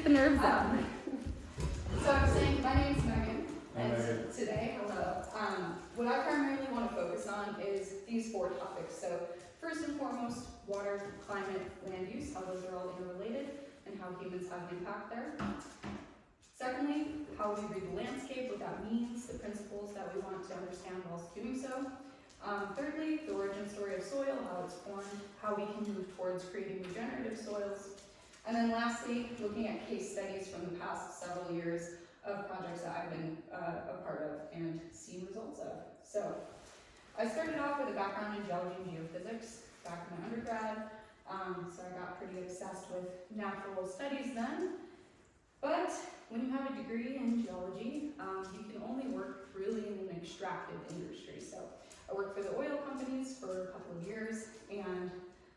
the nerve zone. So I'm saying, my name's Megan, and today, hello. What I primarily want to focus on is these 4 topics. So first and foremost, water, climate, land use, how those are all interrelated, and how humans have an impact there. Secondly, how we read the landscape, what that means, the principles that we want to understand whilst doing so. Thirdly, the origin story of soil, how it's formed, how we can move towards creating regenerative soils. And then lastly, looking at case studies from the past several years of projects that I've been a part of and seen results of. So I started off with a background in geology and geophysics back in my undergrad. So I got pretty obsessed with natural studies then. But when you have a degree in geology, you can only work really in an extractive industry. So I worked for the oil companies for a couple of years and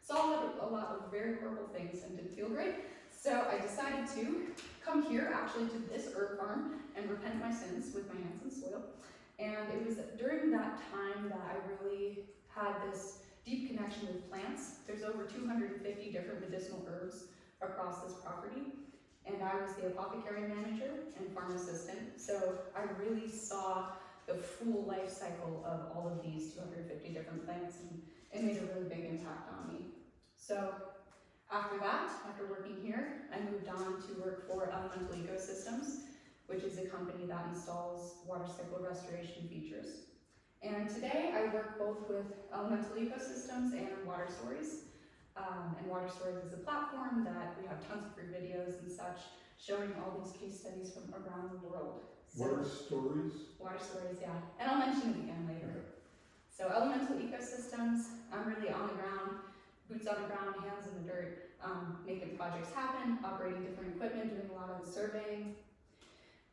saw a lot of very horrible things and didn't feel great. So I decided to come here actually to this herb farm and repent my sins with my hands in soil. And it was during that time that I really had this deep connection with plants. There's over 250 different medicinal herbs across this property. And I was the apothecary manager and farm assistant. So I really saw the full life cycle of all of these 250 different plants, and it made a really big impact on me. So after that, after working here, I moved on to work for Elemental Ecosystems, which is a company that installs water cycle restoration features. And today I work both with Elemental Ecosystems and Water Stories. And Water Stories is a platform that we have tons of free videos and such showing all these case studies from around the world. So, Water Stories? Water Stories, yeah. And I'll mention it again later. So Elemental Ecosystems, I'm really on the ground, boots on the ground, hands in the dirt, making projects happen, operating different equipment, doing a lot of the surveying.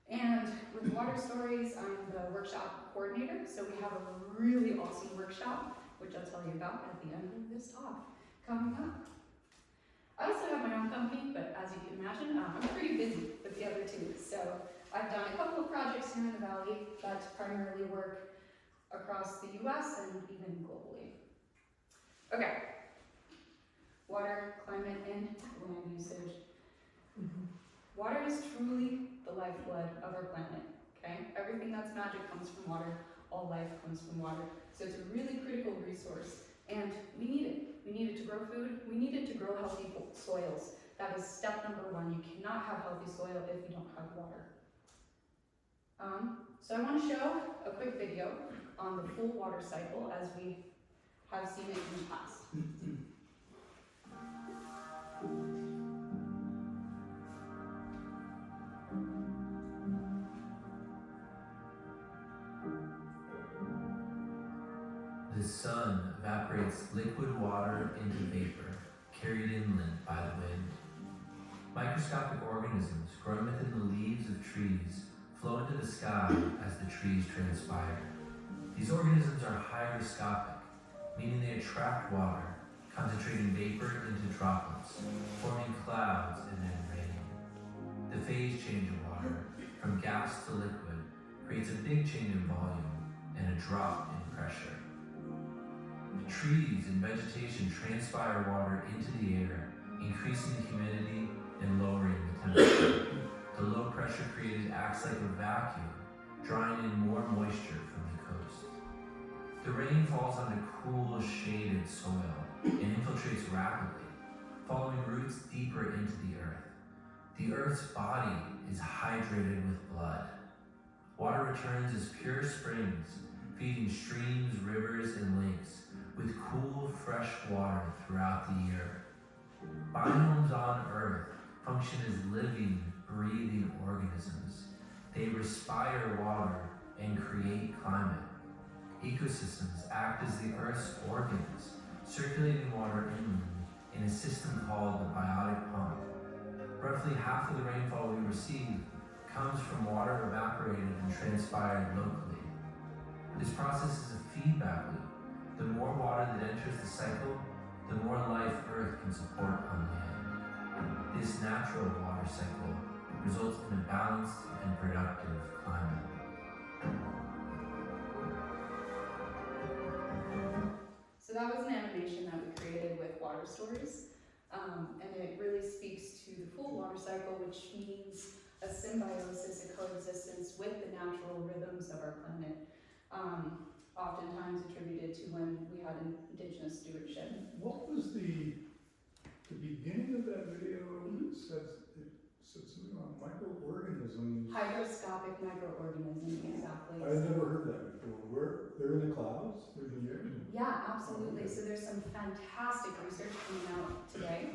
And with Water Stories, I'm the workshop coordinator. So we have a really awesome workshop, which I'll tell you about at the end of this talk coming up. I also have my own company, but as you can imagine, I'm pretty busy with the other 2. So I've done a couple of projects here in the Valley that primarily work across the US and even globally. Okay, water, climate, and land usage. Water is truly the lifeblood of our planet, okay? Everything that's magic comes from water, all life comes from water. So it's a really critical resource, and we need it. We need it to grow food, we need it to grow healthy soils. That is step number 1. You cannot have healthy soil if you don't have water. So I want to show a quick video on the full water cycle as we have seen it in the past. The sun evaporates liquid water into vapor, carried inland by the wind. Microscopic organisms growing within the leaves of trees flow into the sky as the trees transpire. These organisms are hygroscopic, meaning they attract water, concentrating vapor into droplets, forming clouds and then rain. The phase change of water, from gas to liquid, creates a big change in volume and a drop in pressure. Trees and vegetation transpire water into the air, increasing the humidity and lowering the temperature. The low pressure created acts like a vacuum, drawing in more moisture from the coast. The rain falls onto cool, shaded soil and infiltrates rapidly, following roots deeper into the earth. The earth's body is hydrated with blood. Water returns as pure springs, feeding streams, rivers, and lakes with cool, fresh water throughout the year. Biomes on Earth function as living, breathing organisms. They respire water and create climate. Ecosystems act as the Earth's organs, circulating water inland in a system called the biotic pump. Roughly half of the rainfall we receive comes from water evaporated and transpired locally. This process is a feedback loop. The more water that enters the cycle, the more life Earth can support on land. This natural water cycle results in a balanced and productive climate. So that was an animation that we created with Water Stories, and it really speaks to the full water cycle, which means a symbiosis, a coexistence with the natural rhythms of our planet, oftentimes attributed to when we had indigenous stewardship. What was the beginning of that video? It said something about microorganisms. Hygroscopic microorganisms, exactly. I've never heard that before. Where they're in the clouds? They're in the air? Yeah, absolutely. So there's some fantastic research coming out today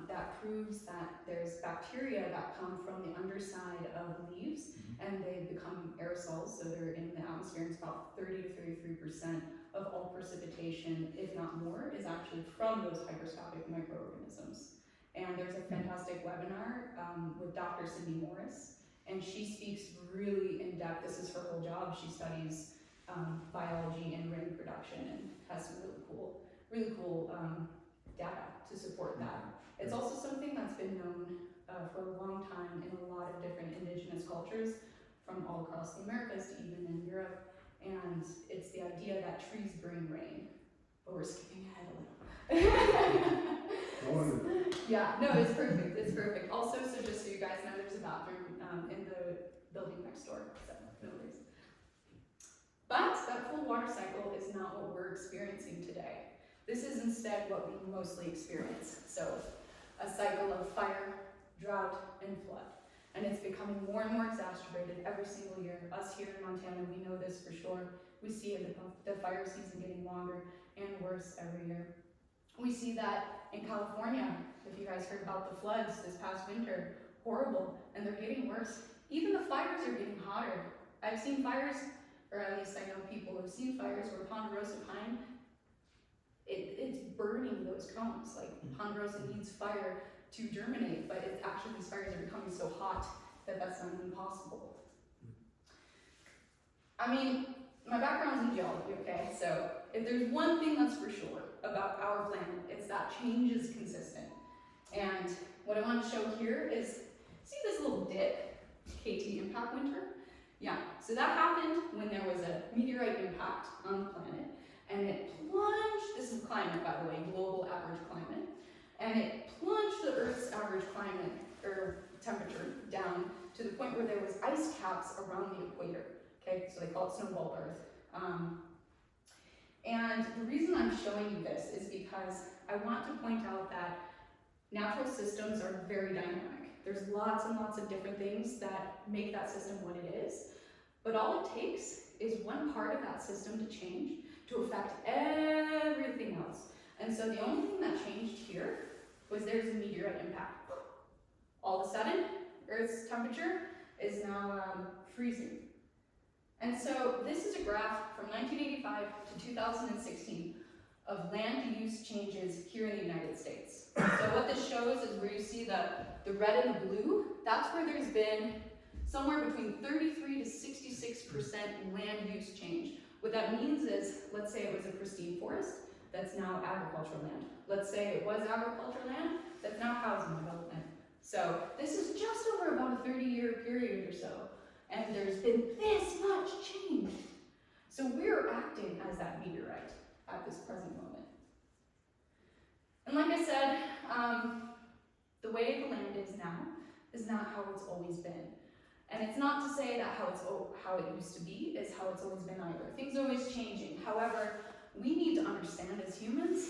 that proves that there's bacteria that come from the underside of leaves, and they become aerosols. So they're in the atmosphere. It's about 30 to 33% of all precipitation, if not more, is actually from those hygroscopic microorganisms. And there's a fantastic webinar with Dr. Cindy Morris, and she speaks really in depth. This is her whole job. She studies biology and rain production and has some really cool data to support that. It's also something that's been known for a long time in a lot of different indigenous cultures from all across the Americas to even in Europe. And it's the idea that trees bring rain, but we're skipping ahead a little. Yeah, no, it's perfect. It's perfect. Also, so just so you guys know, there's a bathroom in the building next door, so no worries. But that full water cycle is not what we're experiencing today. This is instead what we mostly experience. So a cycle of fire, drought, and flood. And it's becoming more and more exacerbated every single year. Us here in Montana, we know this for sure. We see the fire season getting longer and worse every year. We see that in California. If you guys heard about the floods this past winter, horrible, and they're getting worse. Even the fires are getting hotter. I've seen fires, or at least I know people who have seen fires where ponderosa pine, it's burning those cones. Like ponderosa needs fire to germinate, but it's actually these fires are becoming so hot that that's not even possible. I mean, my background's in geology, okay? So if there's one thing that's for sure about our planet, it's that change is consistent. And what I want to show here is, see this little dip, KT impact winter? Yeah, so that happened when there was a meteorite impact on the planet, and it plunged, this is climate by the way, global average climate, and it plunged the Earth's average climate, or temperature, down to the point where there was ice caps around the equator, okay? So they call it snowball Earth. And the reason I'm showing you this is because I want to point out that natural systems are very dynamic. There's lots and lots of different things that make that system what it is, but all it takes is one part of that system to change to affect everything else. And so the only thing that changed here was there's a meteorite impact. All of a sudden, Earth's temperature is now freezing. And so this is a graph from 1985 to 2016 of land use changes here in the United States. So what this shows is where you see the red and the blue, that's where there's been somewhere between 33 to 66% land use change. What that means is, let's say it was a pristine forest, that's now agricultural land. Let's say it was agricultural land, that's now housing development. So this is just over about a 30-year period or so, and there's been this much change. So we're acting as that meteorite at this present moment. And like I said, the way the land is now is not how it's always been. And it's not to say that how it used to be is how it's always been either. Things are always changing. However, we need to understand as humans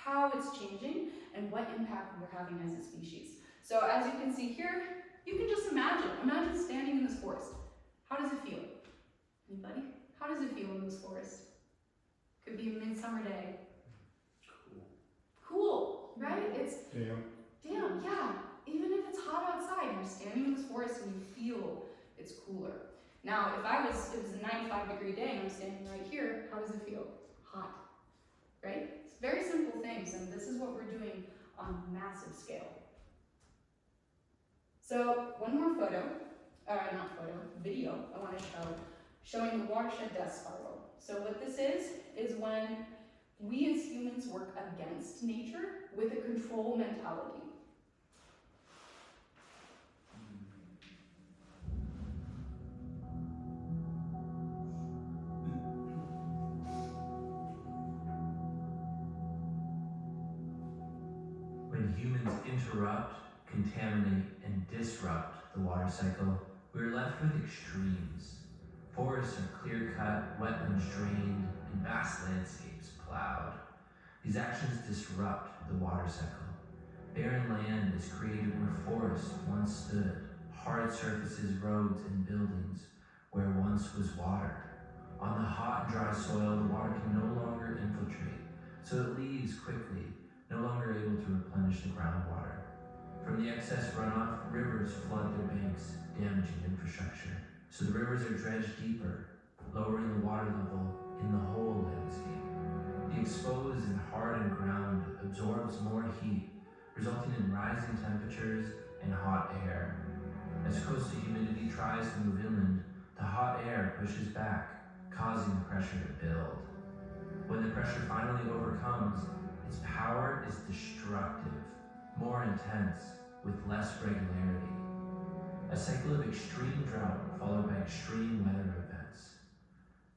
how it's changing and what impact we're having as a species. So as you can see here, you can just imagine standing in this forest. How does it feel? Anybody? How does it feel in this forest? Could be a midsummer day. Cool, right? It's damn, yeah. Even if it's hot outside, you're standing in this forest and you feel it's cooler. Now, if it was a 95-degree day and I'm standing right here, how does it feel? Hot, right? It's very simple things, and this is what we're doing on a massive scale. So, one more video I want to show, showing the watershed death spiral. So what this is when we as humans work against nature with a control mentality. When humans interrupt, contaminate, and disrupt the water cycle, we are left with extremes. Forests are clear-cut, wetlands drained, and vast landscapes plowed. These actions disrupt the water cycle. Barren land is created where forests once stood, hard surfaces, roads, and buildings where once was water. On the hot and dry soil, the water can no longer infiltrate, so it leaves quickly, no longer able to replenish the groundwater. From the excess runoff, rivers flood their banks, damaging infrastructure. So the rivers are dredged deeper, lowering the water level in the whole landscape. The exposed and hardened ground absorbs more heat, resulting in rising temperatures and hot air. As coastal humidity tries to move inland, the hot air pushes back, causing the pressure to build. When the pressure finally overcomes, its power is destructive, more intense, with less regularity. A cycle of extreme drought followed by extreme weather events.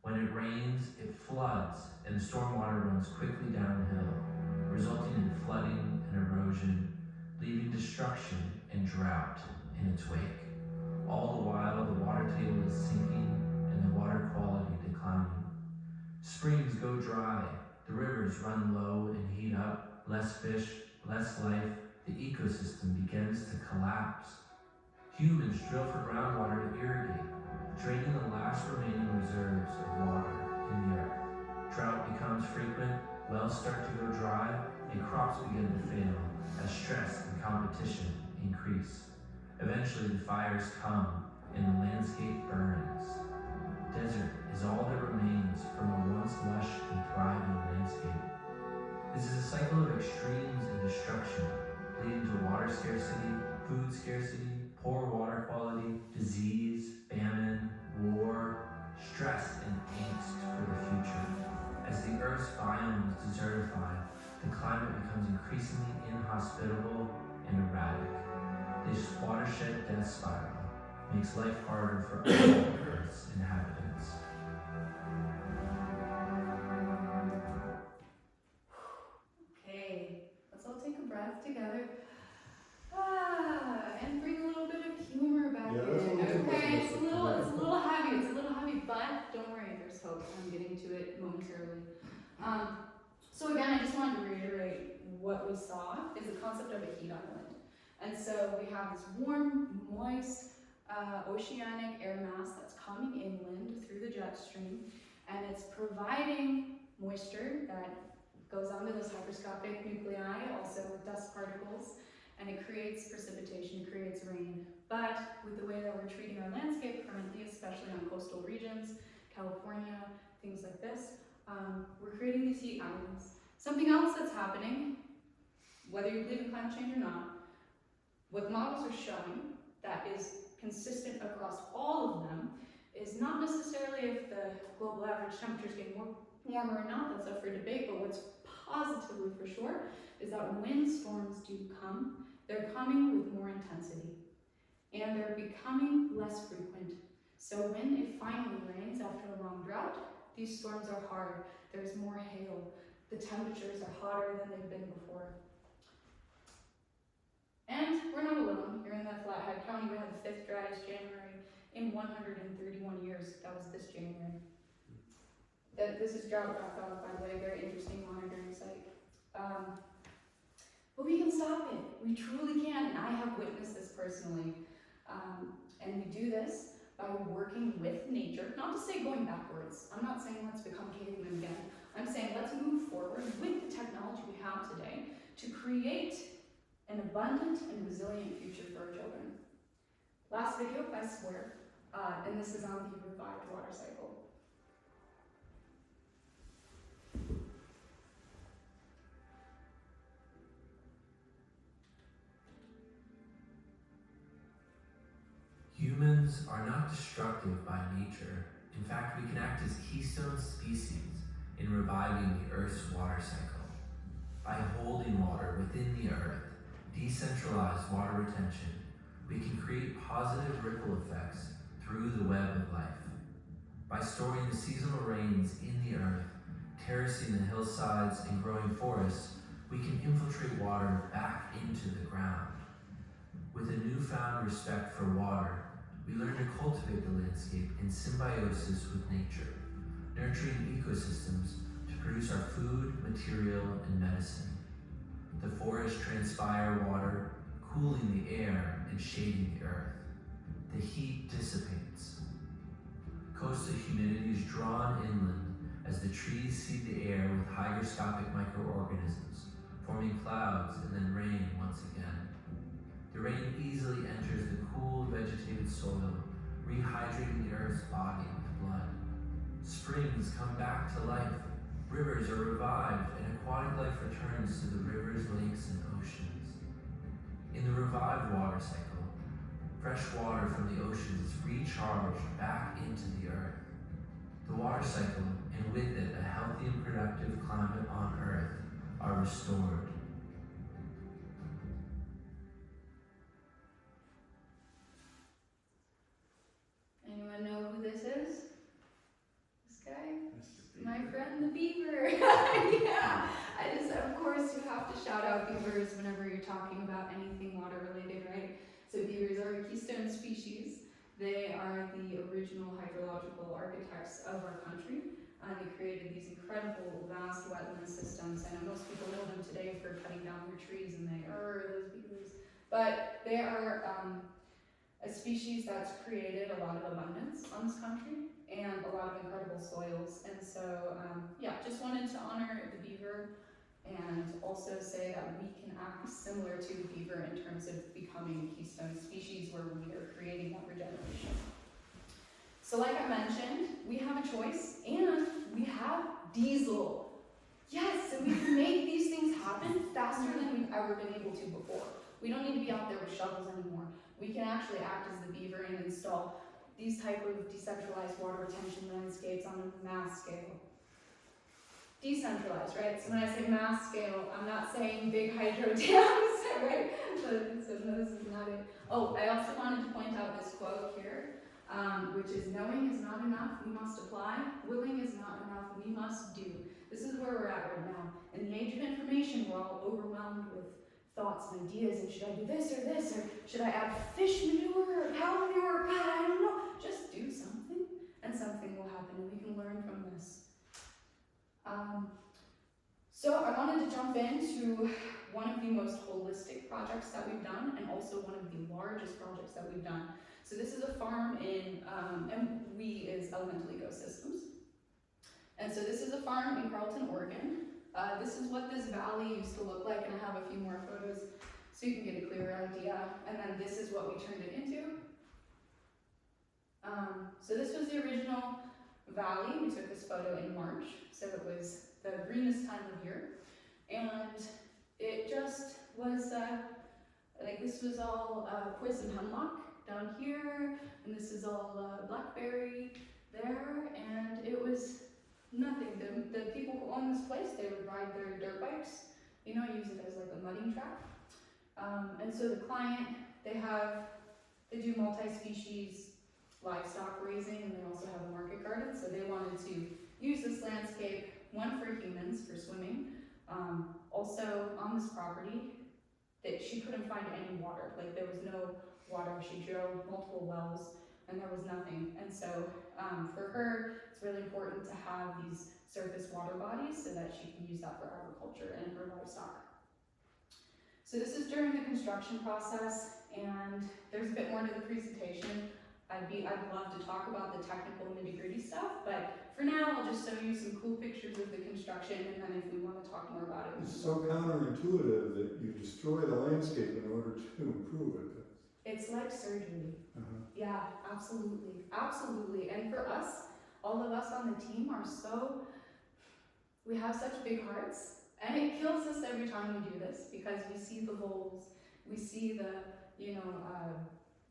When it rains, it floods, and the stormwater runs quickly downhill, resulting in flooding and erosion, leaving destruction and drought in its wake. All the while, the water table is sinking and the water quality declining. Springs go dry, the rivers run low and heat up, less fish, less life, the ecosystem begins to collapse. Humans drill for groundwater to irrigate, draining the last remaining reserves of water in the earth. Drought becomes frequent, wells start to go dry, and crops begin to fail as stress and competition increase. Eventually the fires come and the landscape burns. Desert is all that remains from a once lush and thriving landscape. This is a cycle of extremes and destruction, leading to water scarcity, food scarcity, poor water quality, disease, famine, war, stress, and angst for the future. As the Earth's biomes desertify, the climate becomes increasingly inhospitable and erratic. This watershed death spiral makes life harder for all of Earth's inhabitants. Okay, let's all take a breath together. And bring a little bit of humor back Yeah, in. that's a little Okay, it's a pessimistic. little heavy, but don't worry, there's hope. I'm getting to it momentarily. So again, I just wanted to reiterate what we saw is the concept of a heat island. And so we have this warm, moist, oceanic air mass that's coming inland through the jet stream, and it's providing moisture that goes onto those hygroscopic nuclei, also with dust particles, and it creates precipitation, it creates rain. But with the way that we're treating our landscape currently, especially on coastal regions, California, things like this, we're creating these heat islands. Something else that's happening, whether you believe in climate change or not, what models are showing that is consistent across all of them is not necessarily if the global average temperature is getting warmer or not, that's up for debate, but what's positively for sure is that when storms do come, they're coming with more intensity and they're becoming less frequent. So when it finally rains after a long drought, these storms are hard, there's more hail, the temperatures are hotter than they've been before. And we're not alone. Here in that Flathead County, we had the 5th driest January in 131 years. That was this January. This is drought.gov, by the way, very interesting monitoring site. But we can stop it. We truly can, and I have witnessed this personally. And we do this by working with nature, not to say going backwards. I'm not saying let's become cavemen again. I'm saying let's move forward with the technology we have today to create an abundant and resilient future for our children. Last video, I swear, and this is on the revived water cycle. Humans are not destructive by nature. In fact, we can act as keystone species in reviving the Earth's water cycle. By holding water within the Earth, decentralized water retention, we can create positive ripple effects through the web of life. By storing the seasonal rains in the Earth, terracing the hillsides and growing forests, we can infiltrate water back into the ground. newfound respect for water, we learn to cultivate the landscape in symbiosis with nature, nurturing ecosystems to produce our food, material, and medicine. The forests transpire water, cooling the air and shading the earth. The heat dissipates. Coastal humidity is drawn inland as the trees seed the air with hygroscopic microorganisms, forming clouds and then rain once again. The rain easily enters the cool, vegetated soil, rehydrating the earth's body with blood. Springs come back to life, rivers are revived, and aquatic life returns to the rivers, lakes, and oceans. In the revived water cycle, fresh water from the oceans is recharged back into the earth. The water cycle, and with it a healthy and productive climate on earth, are restored. Anyone know who this is? This guy? My friend the beaver. Yeah. Of course, you have to shout out beavers whenever you're talking about anything water related, right? So beavers are a keystone species. They are the original hydrological architects of our country. They created these incredible, vast wetland systems. I know most people know them today for cutting down their trees and those beavers. But they are a species that's created a lot of abundance on this country and a lot of incredible soils. And so, just wanted to honor the beaver and also say that we can act similar to the beaver in terms of becoming a keystone species where we are creating that regeneration. So like I mentioned, we have a choice and we have diesel. Yes, so we can make these things happen faster than we've ever been able to before. We don't need to be out there with shovels anymore. We can actually act as the beaver and install these type of decentralized water retention landscapes on a mass scale. Decentralized, right? So when I say mass scale, I'm not saying big hydro dams, right? So no, this is not it. Oh, I also wanted to point out this quote here, which is, knowing is not enough, we must apply. Willing is not enough, we must do. This is where we're at right now. In the age of information, we're all overwhelmed with thoughts and ideas, and should I do this, or should I add fish manure, or cow manure, God, I don't know. Just do something, and something will happen, and we can learn from this. So I wanted to jump into one of the most holistic projects that we've done, and also one of the largest projects that we've done. So this is a farm in, and we is Elemental Ecosystems. And so this is a farm in Carlton, Oregon. This is what this valley used to look like, and I have a few more photos so you can get a clearer idea. And then this is what we turned it into. So this was the original valley. We took this photo in March, so it was the greenest time of year. And it just was, this was all poison hemlock down here, and this is all blackberry there, and it was nothing. The people who own this place, they would ride their dirt bikes, use it as like a mudding track. And so the client, they do multi-species livestock raising, and they also have a market garden, so they wanted to use this landscape, one for humans, for swimming. Also on this property, that she couldn't find any water, like there was no water. She drilled multiple wells and there was nothing. And so for her, it's really important to have these surface water bodies so that she can use that for agriculture and her livestock. So this is during the construction process, and there's a bit more to the presentation. I'd love to talk about the technical nitty-gritty stuff, but for now I'll just show you some cool pictures of the construction, and then if we want to talk more about it. It's so counterintuitive that you destroy the landscape in order to improve it. It's like surgery. Yeah, absolutely, absolutely. And for us, all of us on the team we have such big hearts, and it kills us every time we do this, because we see the holes, we see the,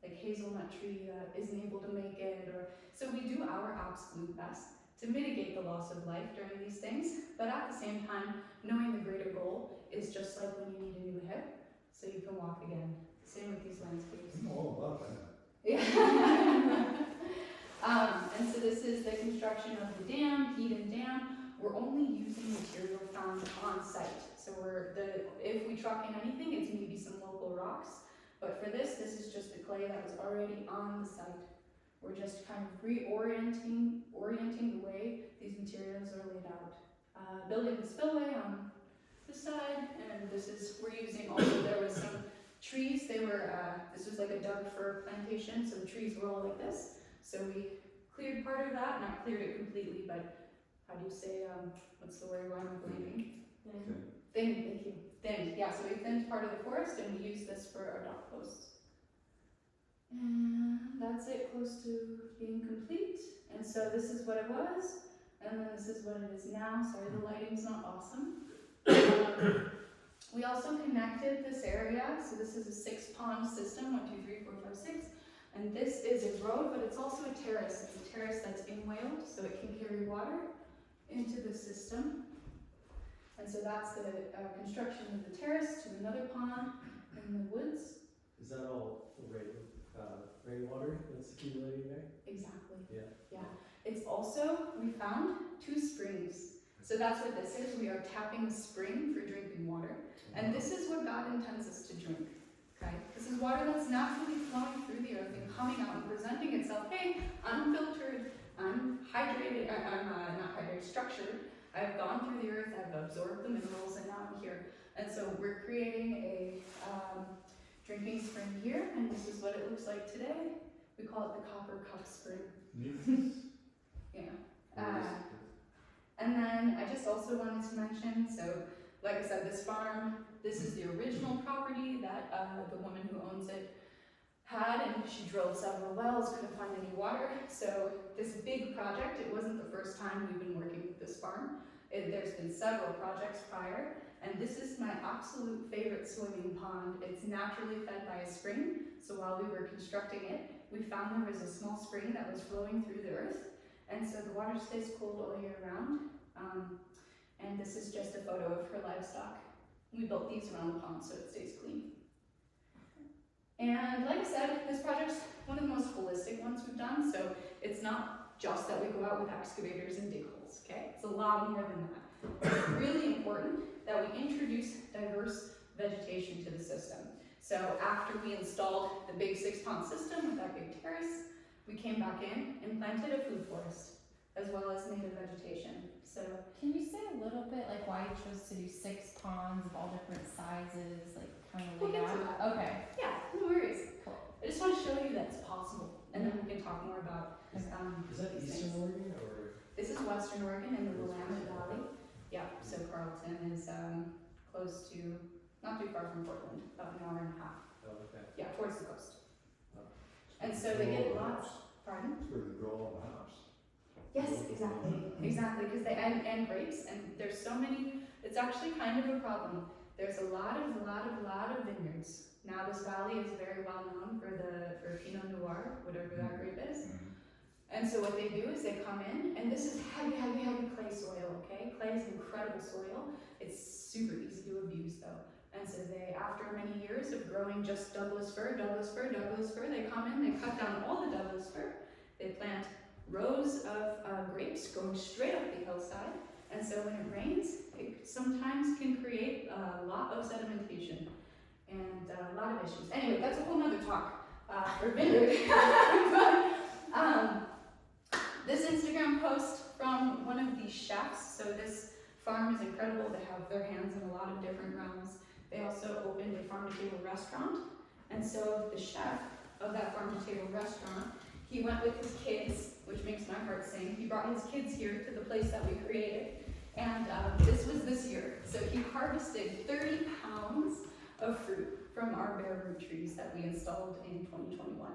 like hazelnut tree that isn't able to make it, so we do our absolute best to mitigate the loss of life during these things, but at the same time, knowing the greater goal is just like when you need a new hip, so you can walk again. Same with these landscapes. I'm all about that. Yeah. And so this is the construction of the dam, heat and dam. We're only using material found on site. So if we truck in anything, it's maybe some local rocks. But for this is just the clay that was already on the site. We're just kind of orienting the way these materials are laid out. Building the spillway on this side, and this is, we're using also, there was some trees, they were, this was like a Doug fir plantation, so the trees were all like this. So we cleared part of that, not cleared it completely, but how do you say, what's the word I'm blaming? Thank you. Thinned, yeah, so we thinned part of the forest and we used this for our dock posts. And that's it, close to being complete. And so this is what it was, and then this is what it is now. Sorry, the lighting's not awesome. We also connected this area, so this is a 6-pond system, 1, 2, 3, 4, 5, 6. And this is a road, but it's also a terrace. It's a terrace that's inwhaled, so it can carry water into the system. And so that's the construction of the terrace to another pond in the woods. Is that all rainwater that's accumulating there? Exactly. Yeah. It's also, we found 2 springs. So that's what this is. We are tapping a spring for drinking water. And this is what God intends us to drink. Okay? This is water that's naturally flowing through the earth and coming out and presenting itself. Hey, I'm filtered, I'm hydrated, I'm not hydrated, structured. I've gone through the earth, I've absorbed the minerals, and now I'm here. And so we're creating a drinking spring here, and this is what it looks like today. We call it the Copper Cup Spring. Yeah. And then I just also wanted to mention, so like I said, this farm, this is the original property that the woman who owns it had, and she drilled several wells, couldn't find any water. So this big project, it wasn't the first time we've been working with this farm. There's been several projects prior, and this is my absolute favorite swimming pond. It's naturally fed by a spring, so while we were constructing it, we found there was a small spring that was flowing through the earth, and so the water stays cold all year round. And this is just a photo of her livestock. We built these around the pond so it stays clean. And like I said, this project's one of the most holistic ones we've done, so it's not just that we go out with excavators and dig holes, okay? It's a lot more than that. It's really important that we introduce diverse vegetation to the system. So after we installed the big 6-pond system with that big terrace, we came back in and planted a food forest, as well as native vegetation. So, can you say a little bit like why you chose to do 6 ponds of all different sizes, like kind of We'll laid get to out? that. Okay. yeah, no worries. Cool. I just want to show you that it's possible, and then we can talk more about Is that these Eastern things. Oregon or? This is Western Oregon in the Willamette Valley. Yeah, so Carlton is close to, not too far from Portland, about an hour and a half. Oh, okay. Yeah, towards the coast. Oh. And so they get lots, pardon? It's where they grow all the hops. Yes, exactly, because they, and grapes, and there's so many, it's actually kind of a problem. There's a lot of vineyards. Now this valley is very well known for Pinot Noir, whatever that grape is. And so what they do is they come in, and this is heavy clay soil, okay? Clay is incredible soil. It's super easy to abuse though. And so they, after many years of growing just Douglas fir, they come in, they cut down all the Douglas fir, they plant rows of grapes going straight up the hillside. And so when it rains, it sometimes can create a lot of sedimentation and a lot of issues. Anyway, that's a whole nother talk for vineyard. But, this Instagram post from one of these chefs, so this farm is incredible. They have their hands in a lot of different realms. They also opened a farm-to-table restaurant. And so the chef of that farm-to-table restaurant, he went with his kids, which makes my heart sing. He brought his kids here to the place that we created. And this was this year. So he harvested 30 pounds of fruit from our bare root trees that we installed in 2021.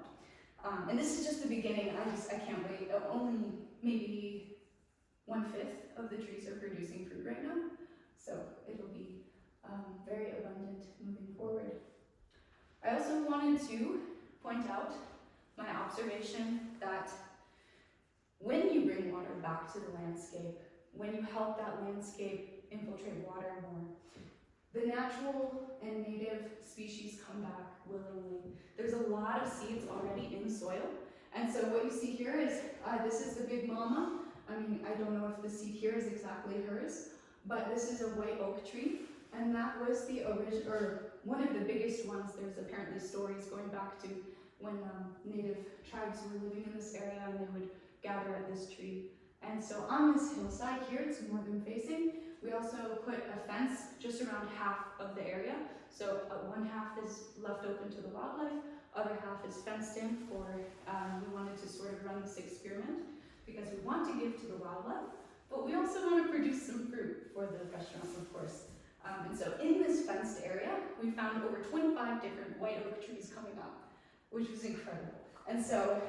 And this is just the beginning. I can't wait. Only maybe 1/5 of the trees are producing fruit right now. So it'll be very abundant moving forward. I also wanted to point out my observation that when you bring water back to the landscape, when you help that landscape infiltrate water more, the natural and native species come back willingly. There's a lot of seeds already in the soil. And so what you see here is, this is the big mama. I mean, I don't know if the seed here is exactly hers, but this is a white oak tree. And that was the original, or one of the biggest ones. There's apparently stories going back to when native tribes were living in this area, and they would gather at this tree. And so on this hillside here, it's northern facing, we also put a fence just around half of the area. So one half is left open to the wildlife, other half is fenced in for, we wanted to sort of run this experiment because we want to give to the wildlife, but we also want to produce some fruit for the restaurant, of course. And so in this fenced area, we found over 25 different white oak trees coming up, which was incredible. And so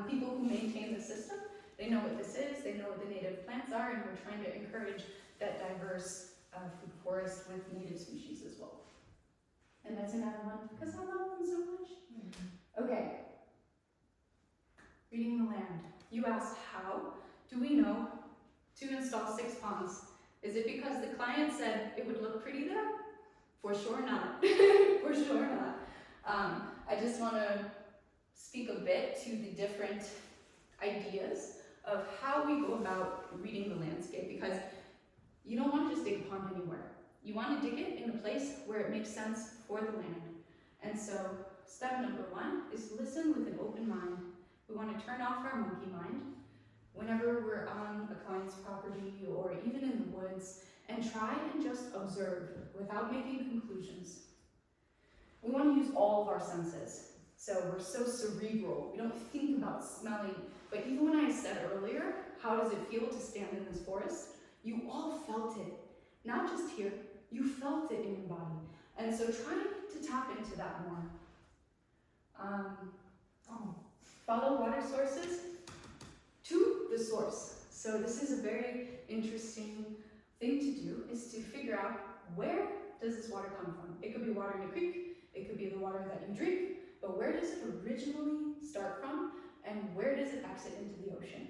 people who maintain the system, they know what this is, they know what the native plants are, and we're trying to encourage that diverse food forest with native species as well. And that's another one, because I love them so much. Okay. Reading the land. You asked, how do we know to install 6 ponds? Is it because the client said it would look pretty there? For sure not. For sure not. I just want to speak a bit to the different ideas of how we go about reading the landscape, because you don't want to just dig a pond anywhere. You want to dig it in a place where it makes sense for the land. And so step number 1 is listen with an open mind. We want to turn off our monkey mind whenever we're on a client's property or even in the woods, and try and just observe without making conclusions. We want to use all of our senses. So we're so cerebral. We don't think about smelling. But even when I said earlier, how does it feel to stand in this forest? You all felt it. Not just here, you felt it in your body. And so try to tap into that more. Follow water sources to the source. So this is a very interesting thing to do, is to figure out, where does this water come from? It could be water in a creek, it could be the water that you drink, but where does it originally start from, and where does it exit into the ocean?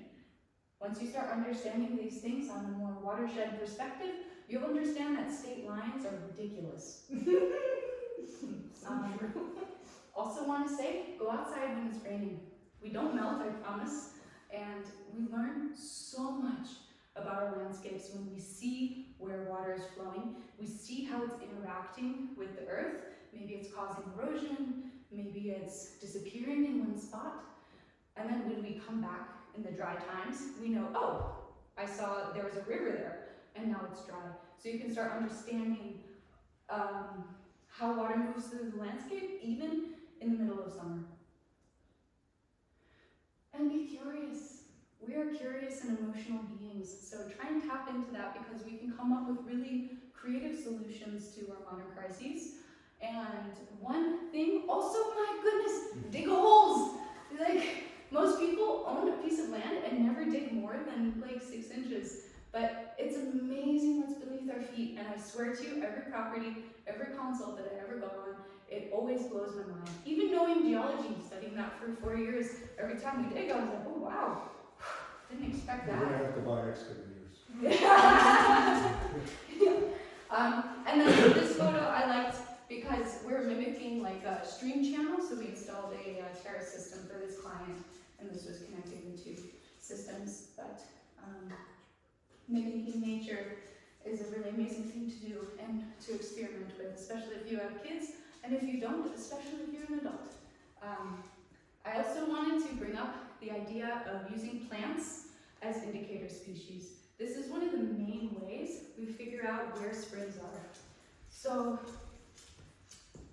Once you start understanding these things on a more watershed perspective, you'll understand that state lines are ridiculous. Also want to say, go outside when it's raining. We don't melt, I promise, and we learn so much about our landscapes when we see where water is flowing. We see how it's interacting with the earth. Maybe it's causing erosion, maybe it's disappearing in one spot. And then when we come back in the dry times, we know, oh, I saw there was a river there, and now it's dry. So you can start understanding how water moves through the landscape, even in the middle of summer. And be curious. We are curious and emotional beings, so try and tap into that, because we can come up with really creative solutions to our modern crises. And one thing, also, my goodness, dig holes! Like, most people own a piece of land and never dig more than like 6 inches. But it's amazing what's beneath our feet, and I swear to you, every property, every consult that I ever go on, it always blows my mind. Even knowing geology, studying that for 4 years, every time we dig, I was like, oh wow, didn't expect that. We're gonna have to buy excavators. And then this photo I liked because we're mimicking like a stream channel, so we installed a terrace system for this client, and this was connecting the 2 systems. But mimicking nature is a really amazing thing to do and to experiment with, especially if you have kids, and if you don't, especially if you're an adult. I also wanted to bring up the idea of using plants as indicator species. This is one of the main ways we figure out where springs are. So,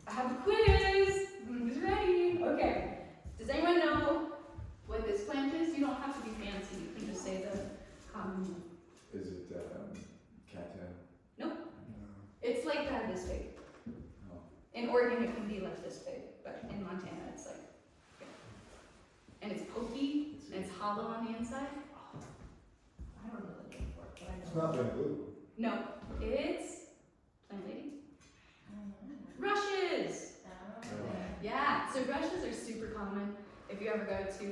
I have a quiz! Who's ready? Okay. Does anyone know what this plant is? You don't have to be fancy, you can just say the common name. Is it cattail? Nope. It's like this big. Oh. In Oregon, it can be like this big, but in Montana, it's like, and it's pokey, and it's hollow on the inside. Oh, I don't know the name for it, but I know. It's not bamboo. No, it's plant lady. Rushes. Yeah, so rushes are super common. If you ever go to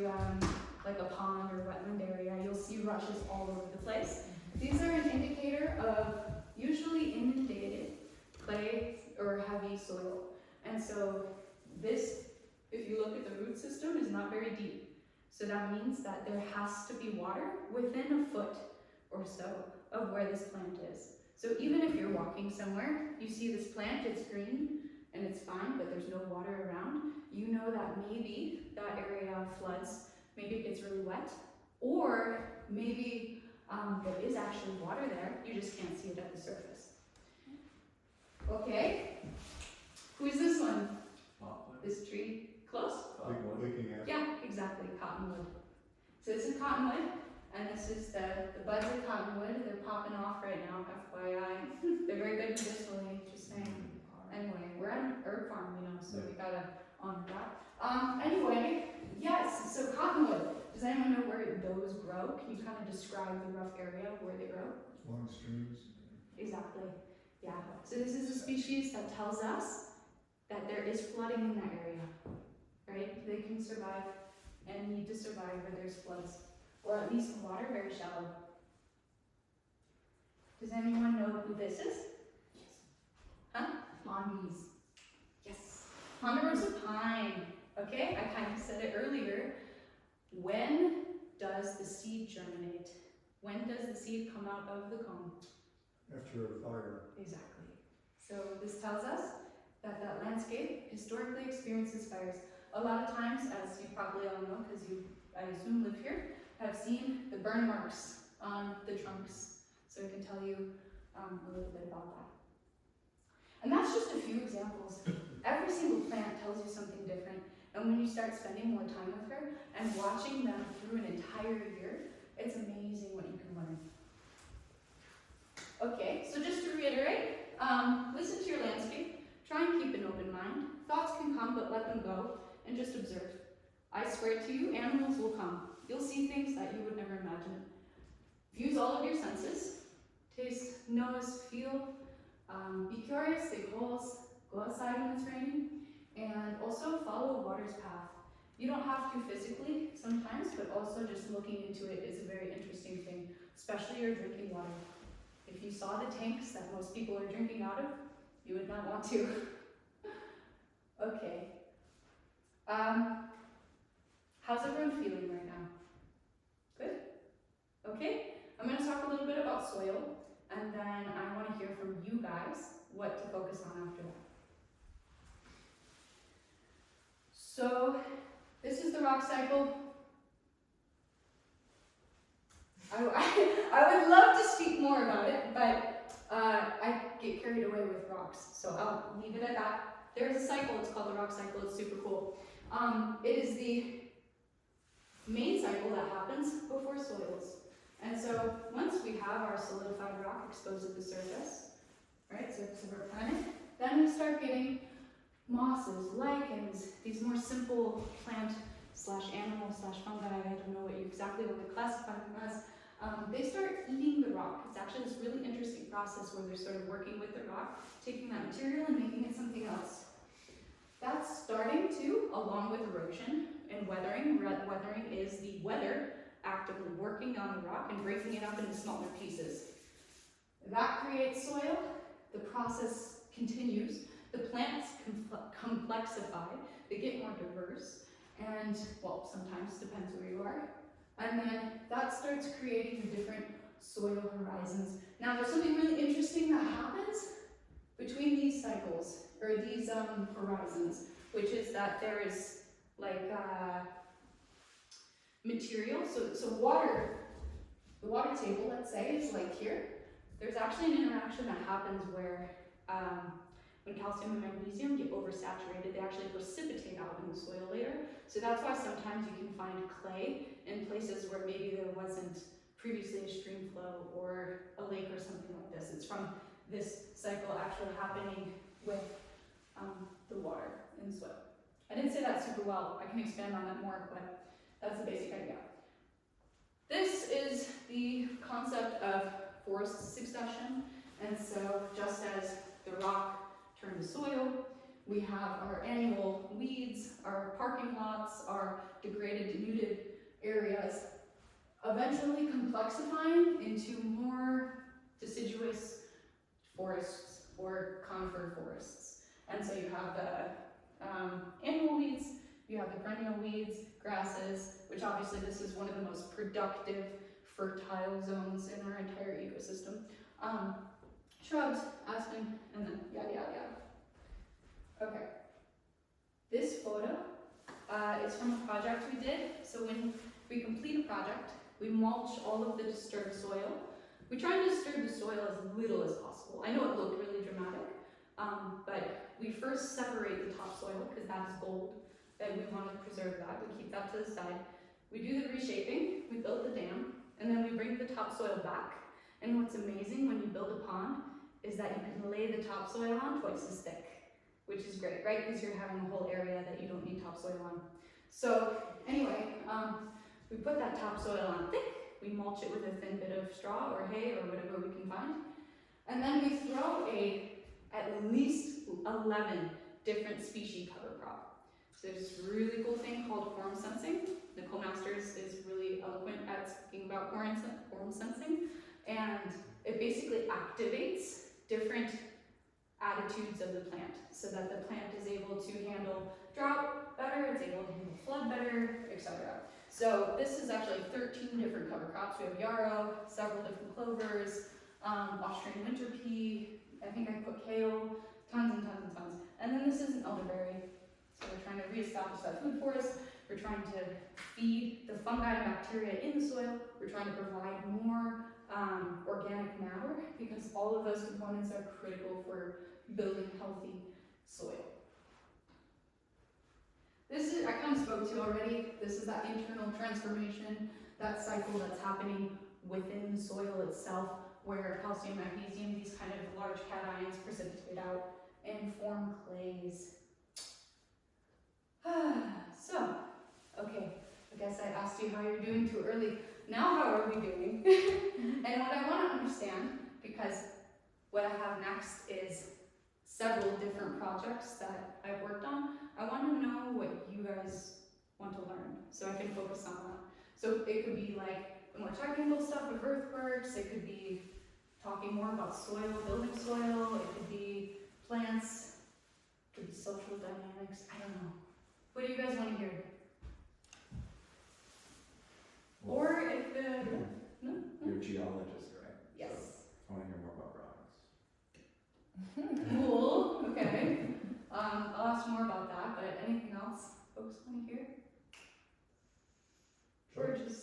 like a pond or wetland area, you'll see rushes all over the place. These are an indicator of usually inundated clay or heavy soil. And so this, if you look at the root system, is not very deep. So that means that there has to be water within a foot or so of where this plant is. So even if you're walking somewhere, you see this plant, it's green, and it's fine, but there's no water around, you know that maybe that area floods, maybe it gets really wet, or maybe there is actually water there, you just can't see it at the surface. Okay, who is this one? This tree? Close? Leaking acid. Yeah, exactly, cottonwood. So this is cottonwood, and this is the buds of cottonwood. They're popping off right now, FYI. They're very good medicinally, just saying. Anyway, we're at an herb farm, you know, so we gotta honor that. Anyway, yes, so cottonwood. Does anyone know where those grow? Can you kind of describe the rough area where they grow? Long streams. Exactly, yeah. So this is a species that tells us that there is flooding in that area, right? They can survive and need to survive where there's floods, or at least water very shallow. Does anyone know who this is? Yes. Huh? Pondees. Yes. Ponderosa pine. Okay, I kind of said it earlier. When does the seed germinate? When does the seed come out of the cone? After a fire. Exactly. So this tells us that that landscape historically experiences fires. A lot of times, as you probably all know, because you, I assume, live here, have seen the burn marks on the trunks. So I can tell you a little bit about that. And that's just a few examples. Every single plant tells you something different. And when you start spending more time with her and watching them through an entire year, it's amazing what you can learn. Okay, so just to reiterate, listen to your landscape, try and keep an open mind. Thoughts can come, but let them go, and just observe. I swear to you, animals will come. You'll see things that you would never imagine. Use all of your senses. Taste, nose, feel. Be curious, dig holes, go outside when it's raining, and also follow water's path. You don't have to physically sometimes, but also just looking into it is a very interesting thing, especially your drinking water. If you saw the tanks that most people are drinking out of, you would not want to. Okay. How's everyone feeling right now? Good? Okay, I'm going to talk a little bit about soil, and then I want to hear from you guys what to focus on after that. So, this is the rock cycle. I would love to speak more about it, but I get carried away with rocks, so I'll leave it at that. There's a cycle, it's called the rock cycle, it's super cool. It is the main cycle that happens before soils. And so once we have our solidified rock exposed at the surface, right, surface of our planet, then we start getting mosses, lichens, these more simple plant slash animal slash fungi, I don't know what you exactly want to classify them as, they start eating the rock. It's actually this really interesting process where they're sort of working with the rock, taking that material and making it something else. That's starting to, along with erosion and weathering. Weathering is the weather actively working on the rock and breaking it up into smaller pieces. That creates soil. The process continues. The plants complexify. They get more diverse. And, well, sometimes depends where you are. And then that starts creating the different soil horizons. Now, there's something really interesting that happens between these cycles, or these horizons, which is that there is like material, so water, the water table, let's say, is like here. There's actually an interaction that happens where when calcium and magnesium get oversaturated, they actually precipitate out in the soil layer. So that's why sometimes you can find clay in places where maybe there wasn't previously a stream flow or a lake or something like this. It's from this cycle actually happening with the water in the soil. I didn't say that super well. I can expand on that more, but that's the basic idea. This is the concept of forest succession. And so just as the rock turned to soil, we have our annual weeds, our parking lots, our degraded, denuded areas, eventually complexifying into more deciduous forests or conifer forests. And so you have the annual weeds, you have the perennial weeds, grasses, which obviously this is one of the most productive, fertile zones in our entire ecosystem. Shrubs, aspen, and then yada, yada, yada. Okay. This photo is from a project we did. So when we complete a project, we mulch all of the disturbed soil. We try and disturb the soil as little as possible. I know it looked really dramatic, but we first separate the topsoil because that's gold, and we want to preserve that. We keep that to the side. We do the reshaping, we build the dam, and then we bring the topsoil back. And what's amazing when you build a pond is that you can lay the topsoil on twice as thick, which is great, right? Because you're having a whole area that you don't need topsoil on. So anyway, we put that topsoil on thick, we mulch it with a thin bit of straw or hay or whatever we can find, and then we throw at least 11 different species cover crop. So there's this really cool thing called quorum sensing. Nicole Masters is really eloquent at speaking about quorum sensing, and it basically activates different attitudes of the plant so that the plant is able to handle drought better, it's able to handle flood better, etc. So this is actually 13 different cover crops. We have yarrow, several different clovers, Austrian winter pea, I think I put kale, tons and tons and tons. And then this is an elderberry. So we're trying to reestablish that food forest. We're trying to feed the fungi and bacteria in the soil. We're trying to provide more organic matter because all of those components are critical for building healthy soil. This is, I kind of spoke to already, this is that internal transformation, that cycle that's happening within the soil itself, where calcium, magnesium, these kind of large cations precipitate out and form clays. So, okay, I guess I asked you how you're doing too early. Now how are we doing? And what I want to understand, because what I have next is several different projects that I've worked on, I want to know what you guys want to learn so I can focus on that. So it could be like the more technical stuff of earthworks, it could be talking more about soil, building soil, it could be plants, it could be social dynamics, I don't know. What do you guys want to hear? Or if the... No? You're a geologist, right? Yes. So I want to hear more about rocks. Cool, okay. I'll ask more about that, but anything else folks want to hear? Or just...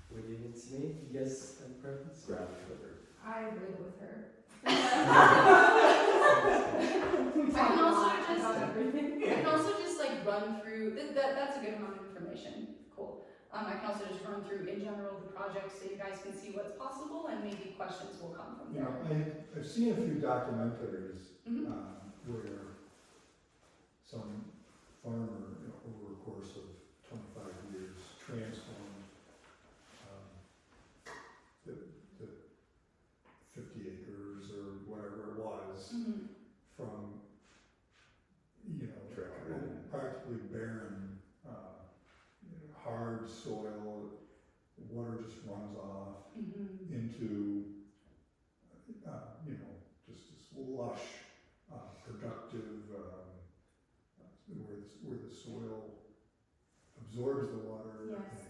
What do you need to me? You guys have a preference? Ground cover. I live with her. We I can also talk a lot about everything. I can also just like run through, that's a good amount of information, cool. I can also just run through in general the project so you guys can see what's possible and maybe questions will come from You know, there. I've seen a few documentaries Mhm. where some farmer, you know, over a course of 25 years, transformed the 50 acres or whatever it was Mhm. from, you know, Tractor. practically barren, hard soil, water just runs off Mhm. into, you know, just this lush, productive, where the soil absorbs the water Yes.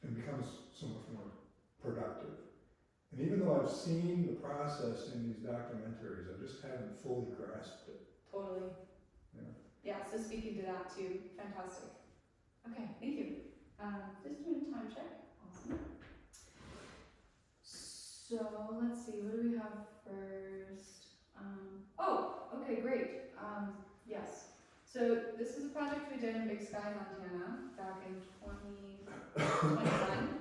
and becomes so much more productive. And even though I've seen the process in these documentaries, I just haven't fully grasped it. Totally. Yeah. Yeah, so speaking to that too, fantastic. Okay, thank you. Just doing a time check, awesome. So let's see, what do we have first? Okay, great. Yes. So this is a project we did in Big Sky, Montana, back in 2021.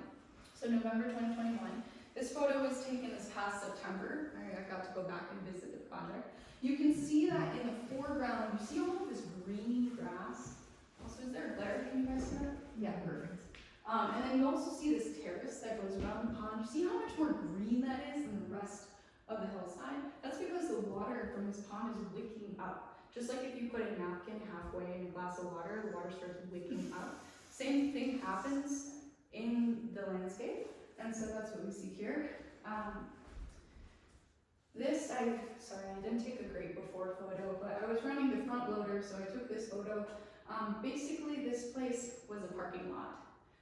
So November 2021. This photo was taken this past September. I got to go back and visit the project. You can see that in the foreground, you see all of this green grass. Also, is there a glare? Can you guys see that? Yeah, perfect. And then you also see this terrace that goes around the pond. You see how much more green that is than the rest of the hillside? That's because the water from this pond is wicking up. Just like if you put a napkin halfway in a glass of water, the water starts wicking up. Same thing happens in the landscape, and so that's what we see here. Sorry, I didn't take a great before photo, but I was running the front loader, so I took this photo. Basically, this place was a parking lot.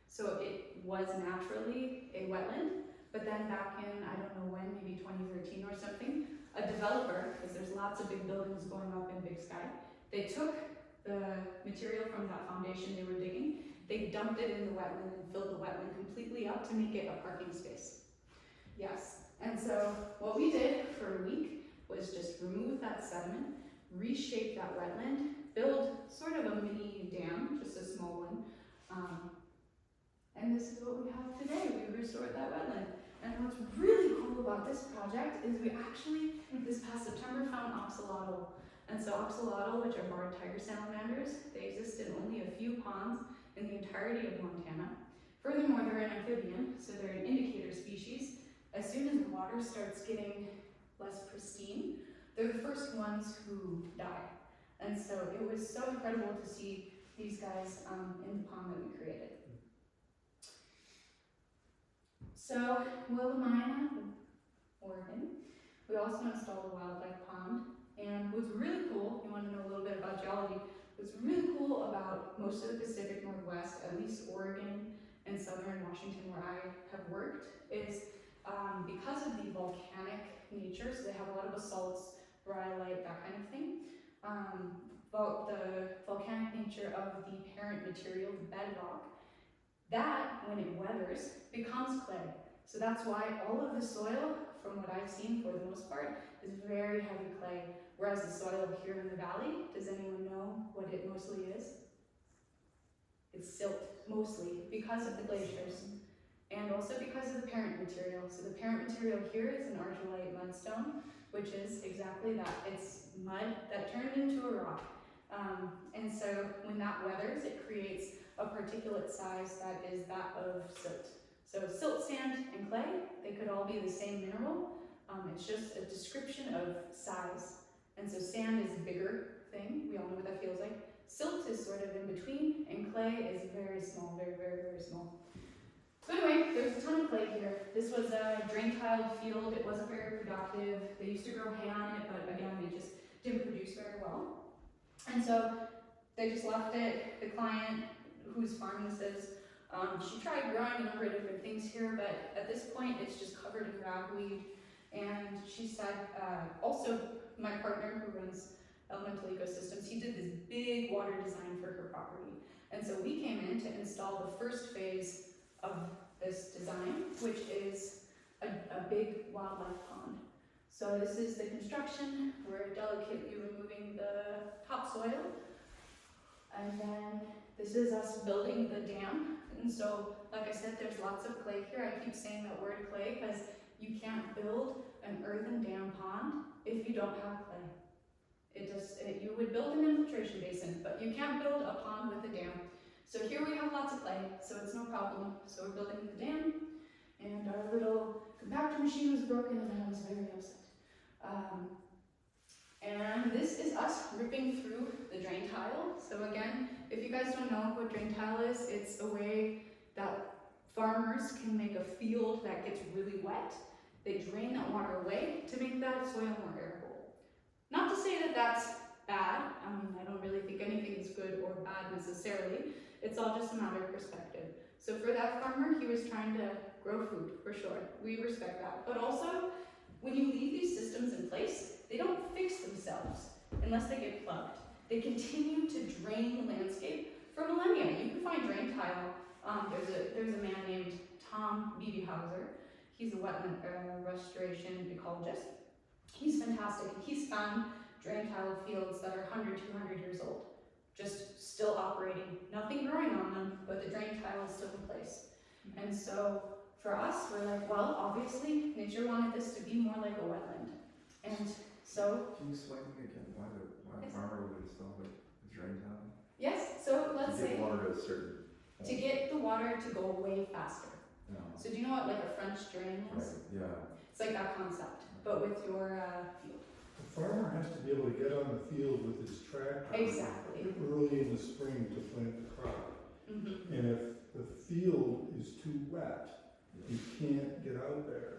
So it was naturally a wetland, But then back in, I don't know when, maybe 2013 or something, a developer, because there's lots of big buildings going up in Big Sky, they took the material from that foundation they were digging, they dumped it in the wetland and filled the wetland completely up to make it a parking space. Yes, and so what we did for a week was just remove that sediment, reshape that wetland, build sort of a mini dam, just a small one, and this is what we have today. We restored that wetland. And what's really cool about this project is we actually, this past September, found oxalotl. And so oxalotl, which are barred tiger salamanders, they exist in only a few ponds in the entirety of Montana. Furthermore, they're an amphibian, so they're an indicator species. As soon as the water starts getting less pristine, they're the first ones who die. And so it was so incredible to see these guys in the pond that we created. So, Willamina, Oregon, we also installed a wildlife pond. And what's really cool, you want to know a little bit about geology, what's really cool about most of the Pacific Northwest, at least Oregon and southern Washington where I have worked, is because of the volcanic nature, so they have a lot of basalts, rhyolite, that kind of thing. The volcanic nature of the parent material, the bedrock, that, when it weathers, becomes clay. So that's why all of the soil, from what I've seen for the most part, is very heavy clay. Whereas the soil here in the valley, does anyone know what it mostly is? It's silt, mostly, because of the glaciers. And also because of the parent material. So the parent material here is an argillite mudstone, which is exactly that. It's mud that turned into a rock. And so when that weathers, it creates a particulate size that is that of silt. So silt, sand, and clay, they could all be the same mineral. It's just a description of size. And so sand is a bigger thing. We all know what that feels like. Silt is sort of in between, and clay is very small, very, very, very small. So anyway, there's a ton of clay here. This was a drain-tiled field. It wasn't very productive. They used to grow hay on it, but again, it just didn't produce very well. And so they just left it. The client, whose farm this is, she tried growing a number of different things here, but at this point, it's just covered in ragweed. And she said, also, my partner who runs Elemental Ecosystems, he did this big water design for her property. And so we came in to install the first phase of this design, which is a big wildlife pond. So this is the construction. We're delicately removing the topsoil. And then this is us building the dam. And so, like I said, there's lots of clay here. I keep saying that word clay because you can't build an earthen dam pond if you don't have clay. You would build an infiltration basin, but you can't build a pond with a dam. So here we have lots of clay, so it's no problem. So we're building the dam, and our little compactor machine was broken, and I was very upset. And this is us ripping through the drain tile. So again, if you guys don't know what drain tile is, it's a way that farmers can make a field that gets really wet. They drain that water away to make that soil more arable. Not to say that that's bad. I mean, I don't really think anything is good or bad necessarily. It's all just a matter of perspective. So for that farmer, he was trying to grow food, for sure. We respect that. But also, when you leave these systems in place, they don't fix themselves unless they get plugged. They continue to drain the landscape for millennia. You can find drain tile. There's a man named Tom Beebehauser. He's a wetland restoration ecologist. He's fantastic. He's found drain tile fields that are 100, 200 years old, just still operating, nothing growing on them, but the drain tile is still in place. And so for us, we're like, well, obviously nature wanted this to be more like a wetland. And so... Can you explain to me again why a Yes. farmer would install a drain tile? Yes, so let's To get say, water to a certain point. to get the water to go away faster. No. So do you know what like a French drain is? Right, yeah. It's like that concept, but with your field. The farmer has to be able to get on the field with his tractor. Exactly. Early in the spring to plant the crop. Mm-hmm. And if the field is too wet, he can't get out there.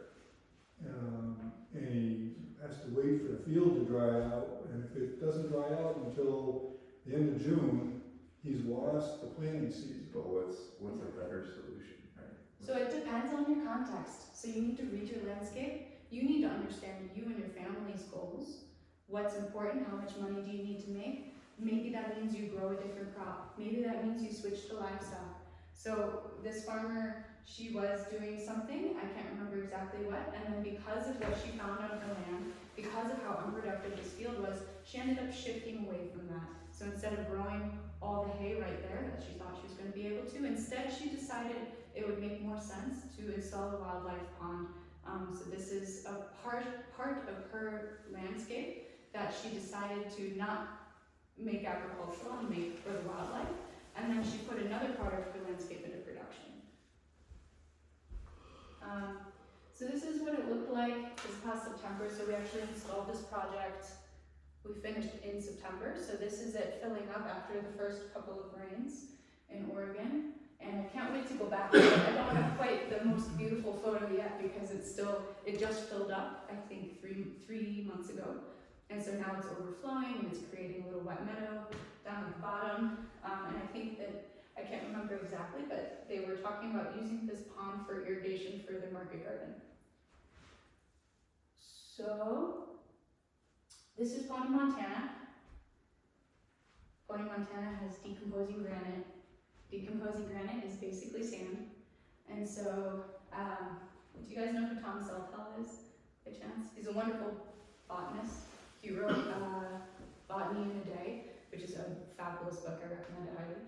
And he has to wait for the field to dry out, and if it doesn't dry out until the end of June, he's lost the planting season. But what's a better solution, right? So So it depends on your context. So you need to read your landscape. You need to understand you and your family's goals. What's important, how much money do you need to make? Maybe that means you grow a different crop. Maybe that means you switch to livestock. So this farmer, she was doing something, I can't remember exactly what, and then because of what she found on her land, because of how unproductive this field was, she ended up shifting away from that. So instead of growing all the hay right there that she thought she was going to be able to, instead she decided it would make more sense to install a wildlife pond. So this is a part of her landscape that she decided to not make agricultural and make for the wildlife, and then she put another part of her landscape into production. So this is what it looked like this past September. So we actually installed this project. We finished in September. So this is it filling up after the first couple of rains in Oregon. And I can't wait to go back. I don't have quite the most beautiful photo yet because it just filled up, I think, three months ago. And so now it's overflowing and it's creating a little wet meadow down at the bottom. And I think that, I can't remember exactly, but they were talking about using this pond for irrigation for their market garden. So, this is Pony, Montana. Pony, Montana has decomposing granite. Decomposing granite is basically sand. And so, do you guys know who Thomas Eltel is, by chance? He's a wonderful botanist. He wrote Botany in a Day, which is a fabulous book. I recommend it highly.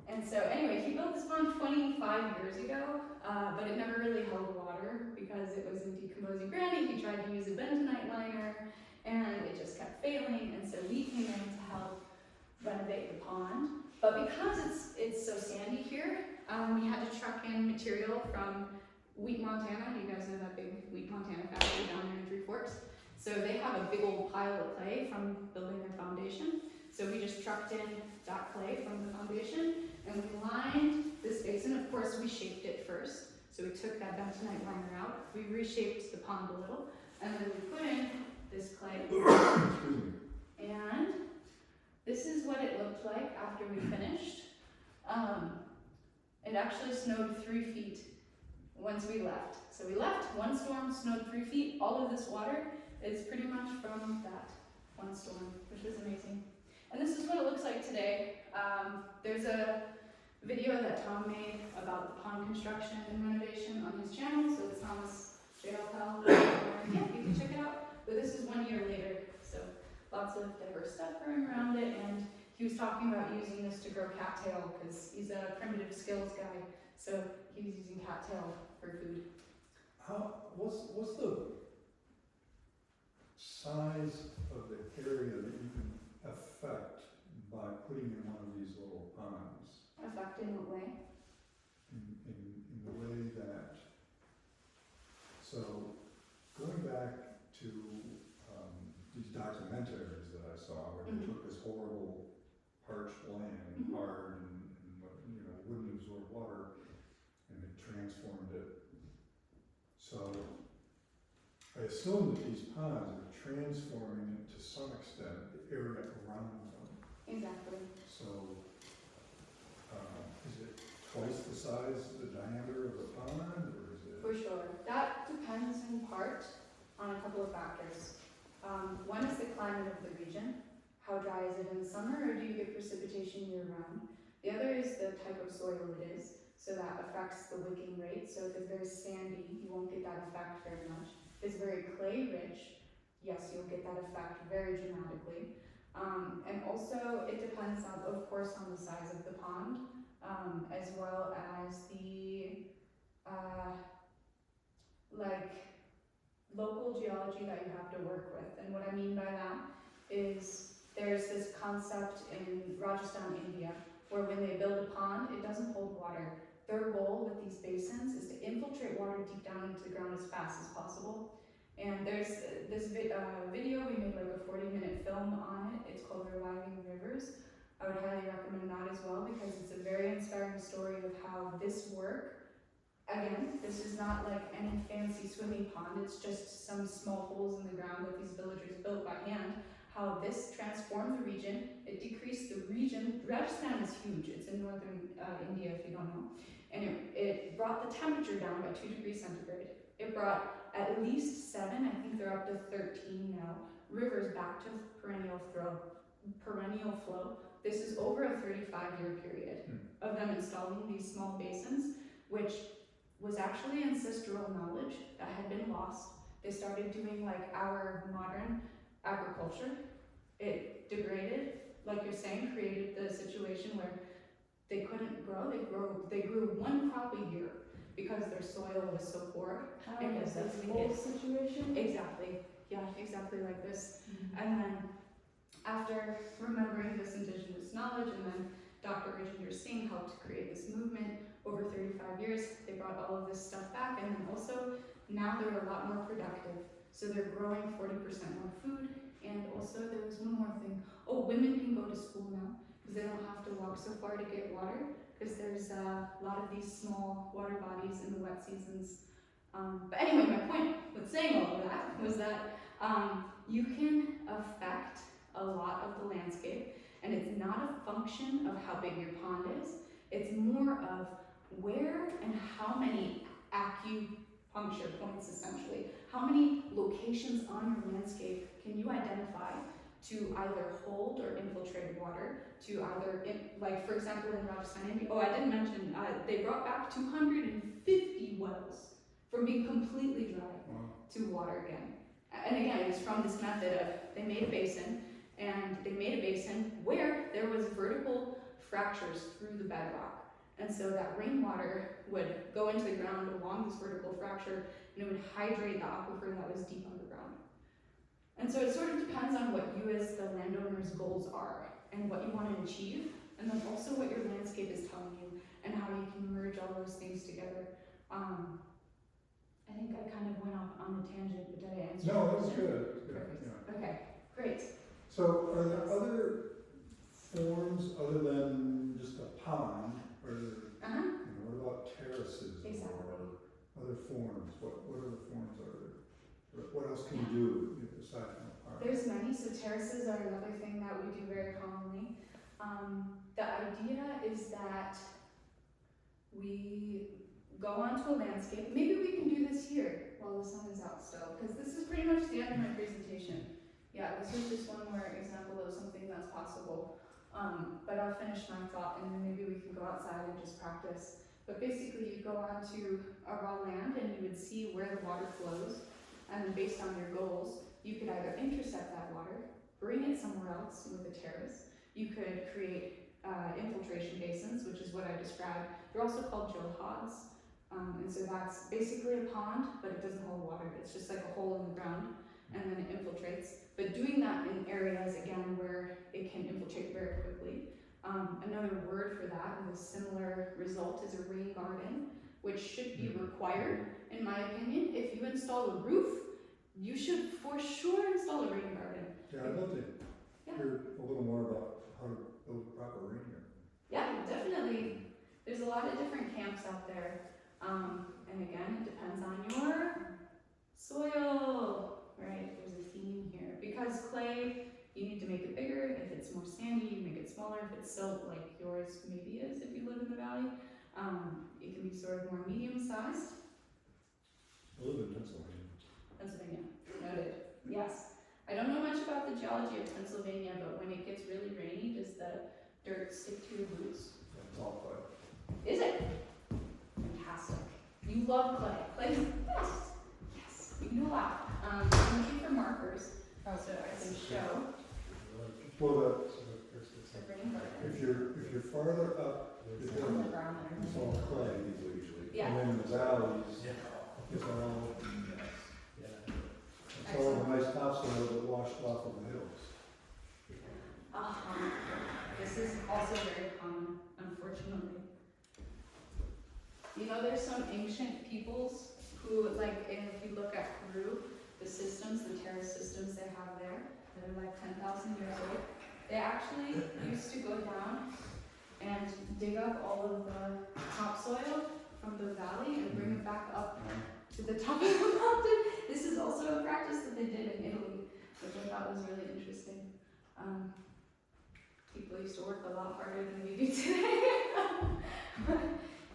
And so anyway, he built this pond 25 years ago, but it never really held water because it was in decomposing granite. He tried to use a bentonite liner, and it just kept failing. And so we came in to help renovate the pond. But because it's so sandy here, we had to truck in material from Wheat, Montana. You guys know that big Wheat, Montana factory down there in Three Forks. So they have a big old pile of clay from building their foundation. So we just trucked in that clay from the foundation and we lined this basin. Of course, we shaped it first. So we took that bentonite liner out. We reshaped the pond a little. And then we put in this clay. And this is what it looked like after we finished. It actually snowed 3 feet once we left. So we left, one storm snowed 3 feet. All of this water is pretty much from that one storm, which was amazing. And this is what it looks like today. There's a video that Tom made about the pond construction and renovation on his channel, so it's Thomas JLPL. Yeah, you can check it out. But this is 1 year later, so lots of diverse stuff growing around it, and he was talking about using this to grow cattail because he's a primitive skills guy, so he was using cattail for food. What's the size of the area that you can affect by putting in one of these little ponds? Affect in what way? In the way that, so going back to these documentaries that I saw where they took this horrible parched land, hard and wouldn't absorb water, and they transformed it. So I assume that these ponds are transforming to some extent the area around them. Exactly. So is it twice the size, the diameter of the pond, or is it? For sure. That depends in part on a couple of factors. One is the climate of the region. How dry is it in the summer, or do you get precipitation year round? The other is the type of soil it is, so that affects the wicking rate. So if it's very sandy, you won't get that effect very much. If it's very clay rich, yes, you'll get that effect very dramatically. And also it depends on, of course, on the size of the pond, as well as the local geology that you have to work with. And what I mean by that is there's this concept in Rajasthan, India, where when they build a pond, it doesn't hold water. Their goal with these basins is to infiltrate water deep down into the ground as fast as possible. And there's this video, we made like a 40-minute film on it. It's called Reviving Rivers. I would highly recommend that as well because it's a very inspiring story of how this work, again, this is not like any fancy swimming pond, it's just some small holes in the ground that these villagers built by hand, how this transformed the region, it decreased the region. Rajasthan is huge, it's in northern India if you don't know, and brought the temperature down by 2 degrees centigrade. It brought at least 7, I think they're up to 13 now, rivers back to perennial flow. This is over a 35-year period of them installing these small basins, which was actually ancestral knowledge that had been lost. They started doing like our modern agriculture. It degraded, like you're saying, created the situation where they couldn't grow. They grew one crop a year because their soil was so poor. Is this whole situation? Exactly. Yeah, exactly like this. And then after remembering this indigenous knowledge, and then Dr. Rajinder Singh helped create this movement over 35 years, they brought all of this stuff back, and then also now they're a lot more productive. So they're growing 40% more food, and also there was one more thing. Oh, women can go to school now because they don't have to walk so far to get water, because there's a lot of these small water bodies in the wet seasons. But anyway, my point with saying all of that was that you can affect a lot of the landscape, and it's not a function of how big your pond is. It's more of where and how many acupuncture points, essentially. How many locations on your landscape can you identify to either hold or infiltrate water, to either, like for example in Rajasthan, India, I didn't mention, they brought back 250 wells from being completely dry to water again. And again, it's from this method of, they made a basin, and they made a basin where there was vertical fractures through the bedrock. And so that rainwater would go into the ground along this vertical fracture, and it would hydrate the aquifer that was deep underground. And so it sort of depends on what you as the landowner's goals are, and what you want to achieve, and then also what your landscape is telling you, and how you can merge all those things together. I think I kind of went off on a tangent, but did I answer? No, your that was question? good. Yeah. Okay, great. So are there other forms other than just a pond, or what about terraces Exactly. or other forms? What other forms are there? What else can you do aside from a pond? There's many, so terraces are another thing that we do very commonly. The idea is that we go onto a landscape. Maybe we can do this here while the sun is out still, because this is pretty much the end of my presentation. Yeah, this is just one more example of something that's possible. But I'll finish my thought, and then maybe we can go outside and just practice. But basically, you go onto a raw land, and you would see where the water flows, and then based on your goals, you could either intercept that water, bring it somewhere else with a terrace. You could create infiltration basins, which is what I described. They're also called jolhads. And so that's basically a pond, but it doesn't hold water. It's just like a hole in the ground, and then it infiltrates. But doing that in areas, again, where it can infiltrate very quickly. Another word for that with a similar result is a rain garden, which should be required, in my opinion. If you install a roof, you should for sure install a rain garden. Yeah, I'd love to hear a little more about how to build a proper rain garden. Yeah, definitely. There's a lot of different camps out there. And again, it depends on your soil, right? There's a theme here. Because clay, you need to make it bigger. If it's more sandy, you make it smaller. If it's silt, like yours maybe is if you live in the valley, it can be sort of more medium-sized. I live in Pennsylvania. Pennsylvania, noted. Yes. I don't know much about the geology of Pennsylvania, but when it gets really rainy, does the dirt stick to your roots? It's all clay. Is it? Fantastic. You love clay. Clay is the best. Yes. You can do a lot. I'm looking for markers so I can show Well, the rain garden. if you're farther up the On the hill, ground it's there. all clay. Yeah. And then in the valleys, Yeah. it's all, Yeah. it's all the nice topsoil that washed off of the hills. This is also very common, unfortunately. You know, there's some ancient peoples who, like, if you look at Peru, the systems, the terrace systems they have there, that are like 10,000 years old, they actually used to go down and dig up all of the topsoil from the valley and bring it back up to the top of the mountain. This is also a practice that they did in Italy, which I thought was really interesting. People used to work a lot harder than we do today.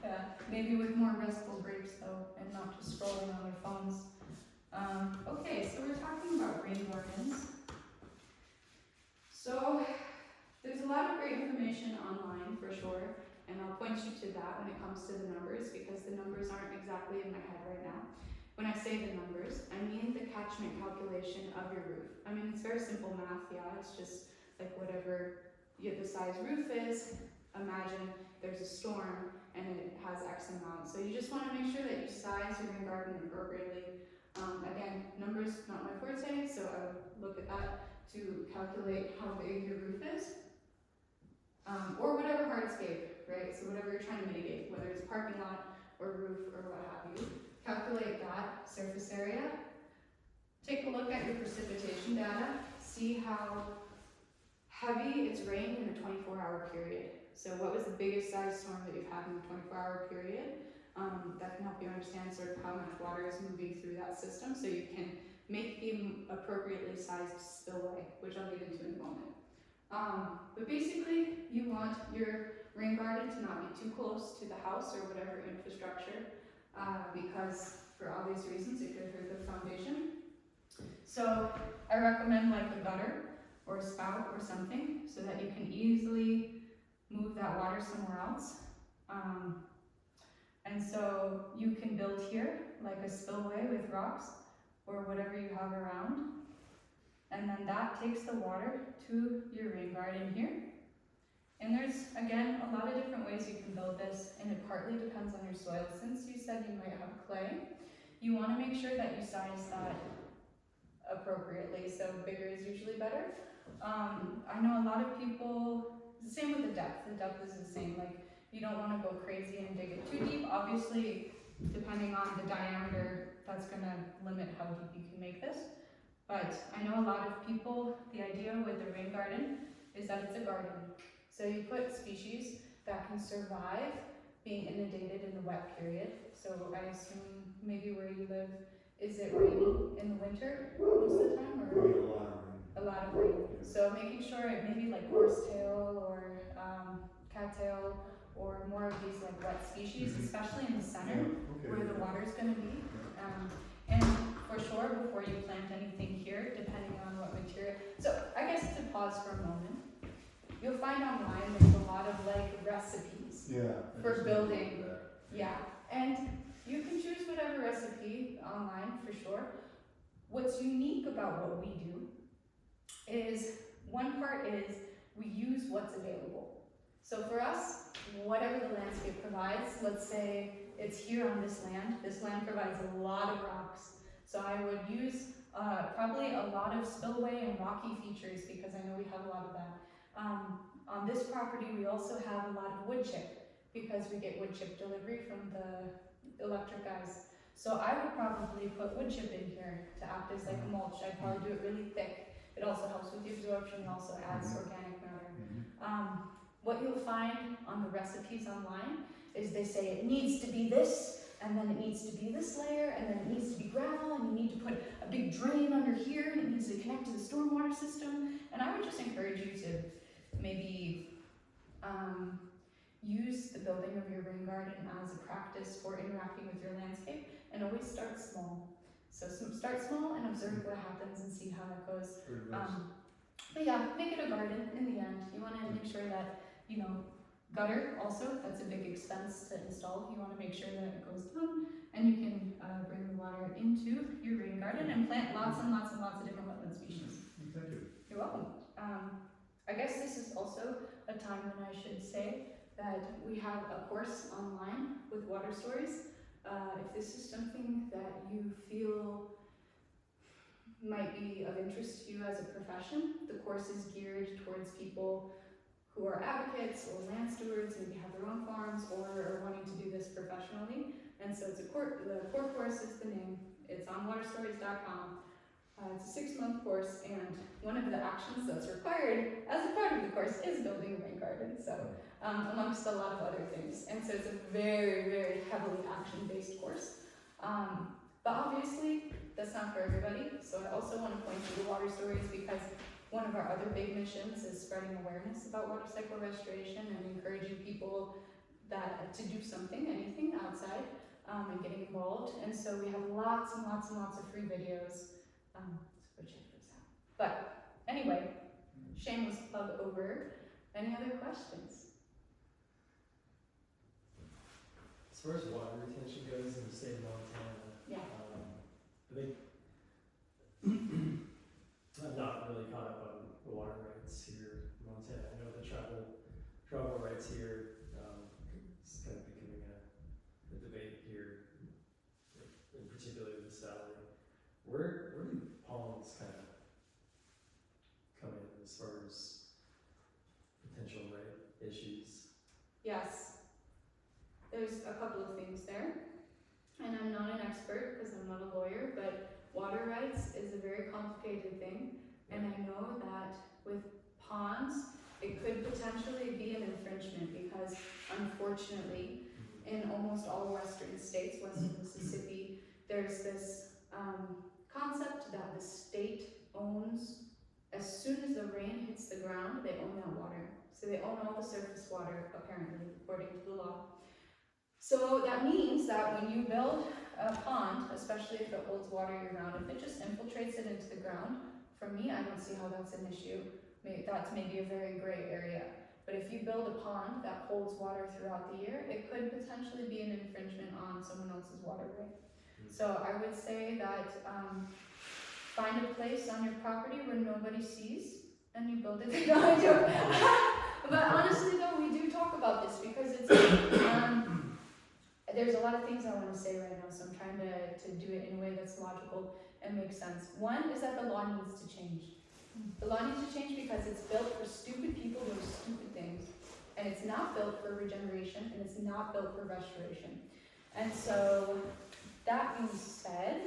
Yeah, maybe with more restful breaks though, and not just scrolling on their phones. Okay, so we're talking about rain gardens. So there's a lot of great information online for sure, and I'll point you to that when it comes to the numbers, because the numbers aren't exactly in my head right now. When I say the numbers, I mean the catchment calculation of your roof. I mean, it's very simple math, yeah, it's just like whatever the size roof is, imagine there's a storm and it has X amount. So you just want to make sure that you size your rain garden appropriately. Again, numbers not my forte, so I would look at that to calculate how big your roof is. Or whatever hardscape, right? So whatever you're trying to mitigate, whether it's parking lot or roof or what have you. Calculate that surface area. Take a look at your precipitation data. See how heavy it's rained in a 24-hour period. So what was the biggest size storm that you've had in a 24-hour period? That can help you understand sort of how much water is moving through that system, so you can make the appropriately sized spillway, which I'll get into in a moment. But basically, you want your rain garden to not be too close to the house or whatever infrastructure, because for obvious reasons it could hurt the foundation. So I recommend like a gutter or a spout or something, so that you can easily move that water somewhere else. And so you can build here like a spillway with rocks or whatever you have around. And then that takes the water to your rain garden here. And there's, again, a lot of different ways you can build this, and it partly depends on your soil. Since you said you might have clay, you want to make sure that you size that appropriately, so bigger is usually better. I know a lot of people, the same with the depth is the same, like you don't want to go crazy and dig it too deep. Obviously, depending on the diameter, that's going to limit how deep you can make this. But I know a lot of people, the idea with the rain garden is that it's a garden. So you put species that can survive being inundated in the wet period. So I assume maybe where you live, is it rainy in the winter most of the time? Or a lot of rain. So making sure it maybe like horsetail or cattail or more of these like wet species, especially in the center where the water's going to be. And for sure, before you plant anything here, depending on what material. So I guess to pause for a moment, you'll find online there's a lot of like recipes for building. Yeah, and you can choose whatever recipe online for sure. What's unique about what we do is one part is we use what's available. So for us, whatever the landscape provides, let's say it's here on this land provides a lot of rocks. So I would use probably a lot of spillway and rocky features, because I know we have a lot of that. On this property, we also have a lot of wood chip, because we get wood chip delivery from the electric guys. So I would probably put wood chip in here to act as like a mulch. I'd probably do it really thick. It also helps with the absorption, and also adds organic matter. What you'll find on the recipes online is they say it needs to be this, and then it needs to be this layer, and then it needs to be gravel, and you need to put a big drain under here, and it needs to connect to the stormwater system. And I would just encourage you to maybe use the building of your rain garden as a practice for interacting with your landscape, and always start small. So start small and observe what happens and see how that goes. But yeah, make it a garden in the end. You want to make sure that, you know, gutter also, that's a big expense to install. You want to make sure that it goes down, and you can bring the water into your rain garden and plant lots and lots and lots of different wetland species. Thank you. You're welcome. I guess this is also a time when I should say that we have a course online with water stories. If this is something that you feel might be of interest to you as a profession, the course is geared towards people who are advocates or land stewards, maybe have their own farms, or are wanting to do this professionally. And so it's the core course is the name. It's on waterstories.com. It's a 6-month course, and one of the actions that's required as a part of the course is building a rain garden. So amongst a lot of other things. And so it's a very, very heavily action-based course. But obviously, that's not for everybody. So I also want to point to the water stories, because one of our other big missions is spreading awareness about water cycle restoration and encouraging people that to do something, anything outside, and getting involved. And so we have lots and lots and lots of free videos. So go check those out. But anyway, shameless plug over. Any other questions? As far as water retention goes in the state of Montana, Yeah. I think I'm not really caught up on the water rights here in Montana. I know the travel rights here is kind of becoming a debate here, in particular this valley. Where do ponds kind of come in as far as potential right issues? Yes. There's a couple of things there. And I'm not an expert because I'm not a lawyer, but water rights is a very complicated thing. And I know that with ponds, it could potentially be an infringement because unfortunately, in almost all western states, western Mississippi, there's this concept that the state owns, as soon as the rain hits the ground, they own that water. So they own all the surface water, apparently, according to the law. So that means that when you build a pond, especially if it holds water year round, if it just infiltrates it into the ground, for me, I don't see how that's an issue. That's maybe a very gray area. But if you build a pond that holds water throughout the year, it could potentially be an infringement on someone else's water right. So I would say that find a place on your property where nobody sees and you build it. No, I joke. But honestly though, we do talk about this because it's, there's a lot of things I want to say right now, so I'm trying to do it in a way that's logical and makes sense. One is that the law needs to change. The law needs to change because it's built for stupid people doing stupid things. And it's not built for regeneration, and it's not built for restoration. And so, that being said,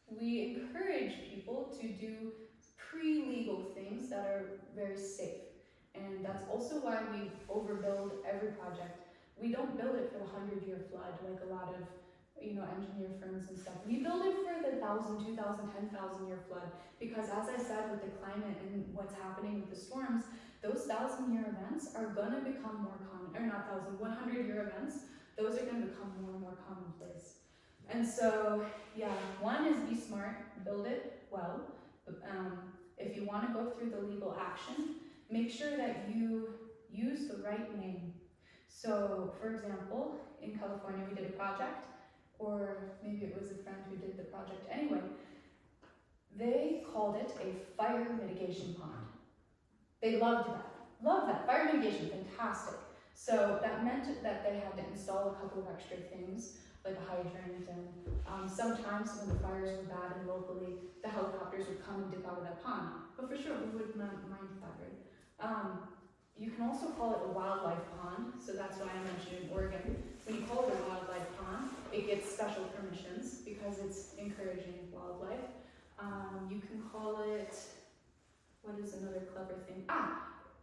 we encourage people to do pre-legal things that are very safe. And that's also why we overbuild every project. We don't build it for the 100-year flood like a lot of engineer firms and stuff. We build it for the 1,000, 2,000, 10,000-year flood because as I said with the climate and what's happening with the storms, those 1,000-year events are going to become more common, or not 1,000, 100-year events, those are going to become more and more commonplace. And so, yeah, one is be smart, build it well. If you want to go through the legal action, make sure that you use the right name. So, for example, in California we did a project, or maybe it was a friend who did the project. Anyway, they called it a fire mitigation pond. They loved that. Fire mitigation, fantastic. So that meant that they had to install a couple of extra things, like a hydrant, and sometimes when the fires were bad and locally, the helicopters would come and dip out of that pond. But for sure, we wouldn't mind that, right? You can also call it a wildlife pond, so that's why I mentioned in Oregon. When you call it a wildlife pond, it gets special permissions because it's encouraging wildlife. You can call it, what is another clever thing?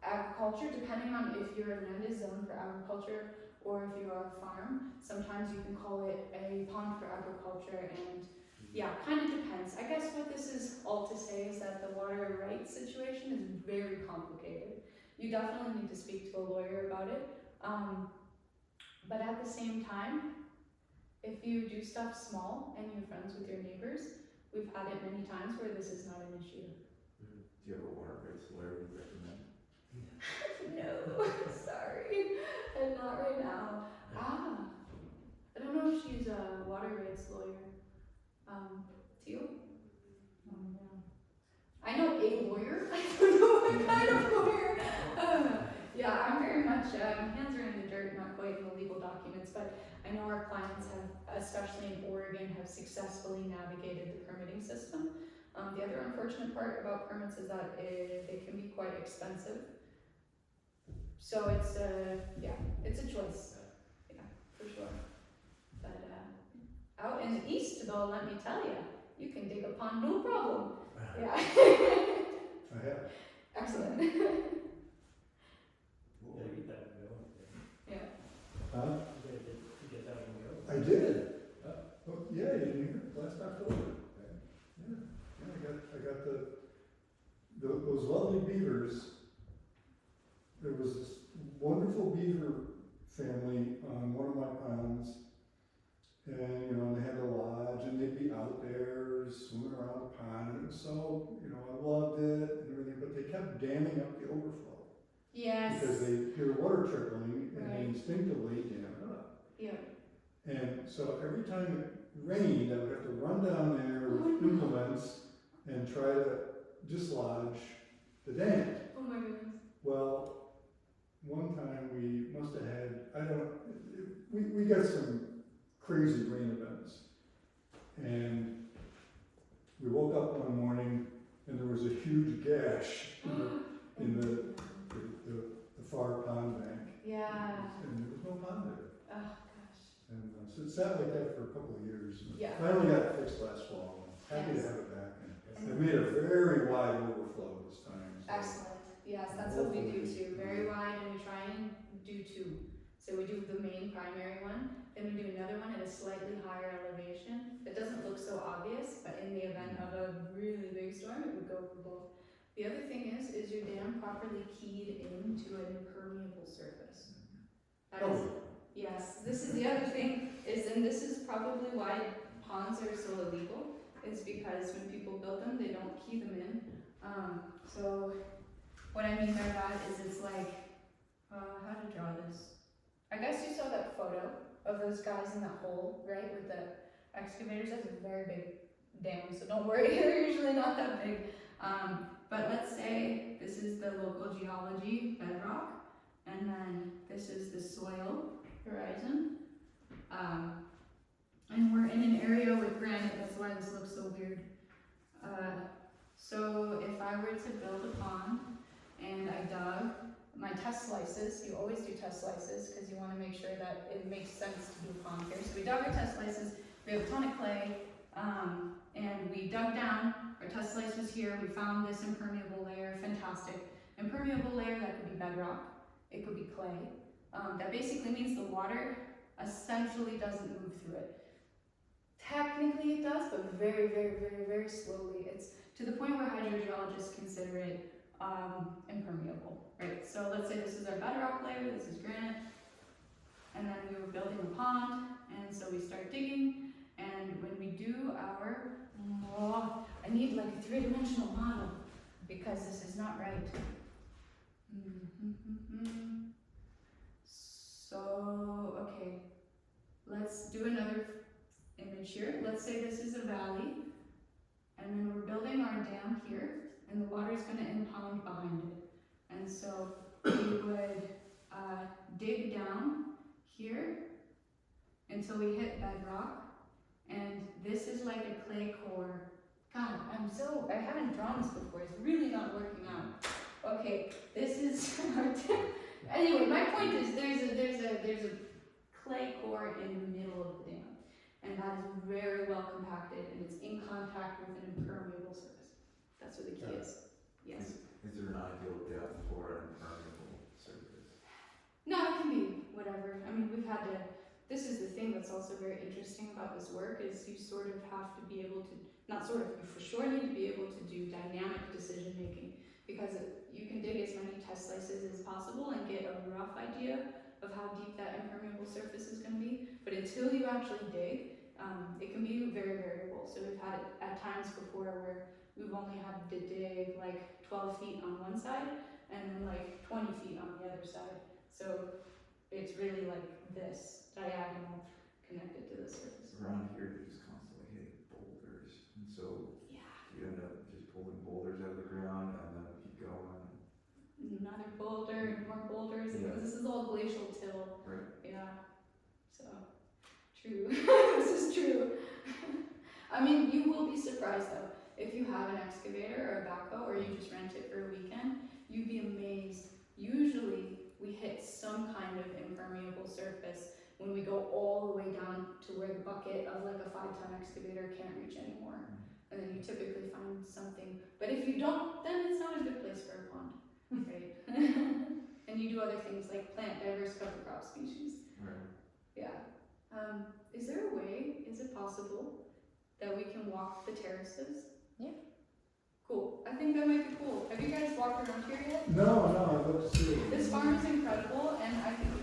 Agriculture, depending on if your land is zoned for agriculture or if you are a farm. Sometimes you can call it a pond for agriculture, and yeah, kind of depends. I guess what this is all to say is that the water rights situation is very complicated. You definitely need to speak to a lawyer about it. But at the same time, if you do stuff small and you're friends with your neighbors, we've had it many times where this is not an issue. Do you have a water rights lawyer you recommend? No, sorry, and not right now. I don't know if she's a water rights lawyer. Teal? No. I know a lawyer. I don't know what kind of lawyer. Yeah, I'm very much, my hands are in the dirt, not quite in the legal documents, but I know our clients have, especially in Oregon, have successfully navigated the permitting system. The other unfortunate part about permits is that they can be quite expensive. So it's it's a choice. Yeah, for sure. But out in the east though, let me tell you, you can dig a pond no problem. Yeah. I have. Excellent. You gotta get that one going. Yeah. Huh? You gotta get that one going. I did. Oh, yeah, you didn't hear it last October. Yeah, I got those lovely beavers. There was this wonderful beaver family on one of my ponds. And, you know, they had a lodge and they'd be out there swimming around the pond and it was so, you know, I loved it and everything, but they kept damming up the overflow. Yes. Because they hear water trickling and they Right. instinctively dam it up. Yeah. And so every time it rained, I would have to run down there with Oh, no. implements and try to dislodge the dam. Oh my goodness. Well, one time we must have had, I don't, we got some crazy rain events. And we woke up one morning and there was a huge gash in the far pond bank. Yeah. And there was no pond there. Oh gosh. And so it sat like that for a couple of years. Yeah. Finally got it fixed last fall. Happy to Yes. have it back. And I made a very wide overflow this time. So. Excellent. Yes, that's what we do too. Very wide, and we try and do two. So we do the main primary one, then we do another one at a slightly higher elevation. It doesn't look so obvious, but in the event of a really big storm, it would go for both. The other thing is your dam properly keyed into an impermeable surface? That is, yes, this is the other thing, and this is probably why ponds are so illegal, is because when people build them, they don't key them in. So what I mean by that is it's like, how to draw this? I guess you saw that photo of those guys in that hole, right, with the excavators. That's a very big dam, so don't worry, they're usually not that big. But let's say this is the local geology bedrock, and then this is the soil horizon. And we're in an area with granite, that's why this looks so weird. So if I were to build a pond and I dug my test slices, you always do test slices because you want to make sure that it makes sense to do a pond here. So we dug our test slices, we have a ton of clay, and we dug down, our test slice was here, we found this impermeable layer, fantastic. Impermeable layer, that could be bedrock, it could be clay. That basically means the water essentially doesn't move through it. Technically it does, but very, very, very, very slowly. It's to the point where hydrogeologists consider it impermeable, right? So let's say this is our bedrock layer, this is granite, and then we were building a pond, and so we start digging, and when we do our, I need like a three-dimensional model, because this is not right. So, okay, let's do another image here. Let's say this is a valley, and then we're building our dam here, and the water is going to impound behind it. And so we would dig down here until we hit bedrock, and this is like a clay core. God, I haven't drawn this before. It's really not working out. Okay, this is our anyway, my point is there's a clay core in the middle of the dam, and that is very well compacted, and it's in contact with an impermeable surface. That's what the key is. Yes. Is there an ideal depth for an impermeable surface? No, it can be whatever. I mean, this is the thing that's also very interesting about this work, is you sort of have to be able to, not sort of, you for sure need to be able to do dynamic decision making, because you can dig as many test slices as possible and get a rough idea of how deep that impermeable surface is going to be, but until you actually dig, it can be very variable. So we've had it at times before where we've only had to dig like 12 feet on one side and then like 20 feet on the other side. So it's really like this diagonal connected to the surface. Around here, they're just constantly hitting boulders, and so Yeah. you end up just pulling boulders out of the ground and then keep going. Another boulder and more boulders, Yeah. because this is all glacial till. Right. Yeah. So, true. This is true. I mean, you will be surprised though. If you have an excavator or a backhoe, or you just rent it for a weekend, you'd be amazed. Usually, we hit some kind of impermeable surface when we go all the way down to where the bucket of like a 5-ton excavator can't reach anymore. And then you typically find something. But if you don't, then it's not a good place for a pond, right? And you do other things like plant diverse cover crop species. Right. Yeah. Is there a way, is it possible that we can walk the terraces? Yeah. Cool. I think that might be cool. Have you guys walked around here yet? No, I'd love to see it. This farm is incredible, and I think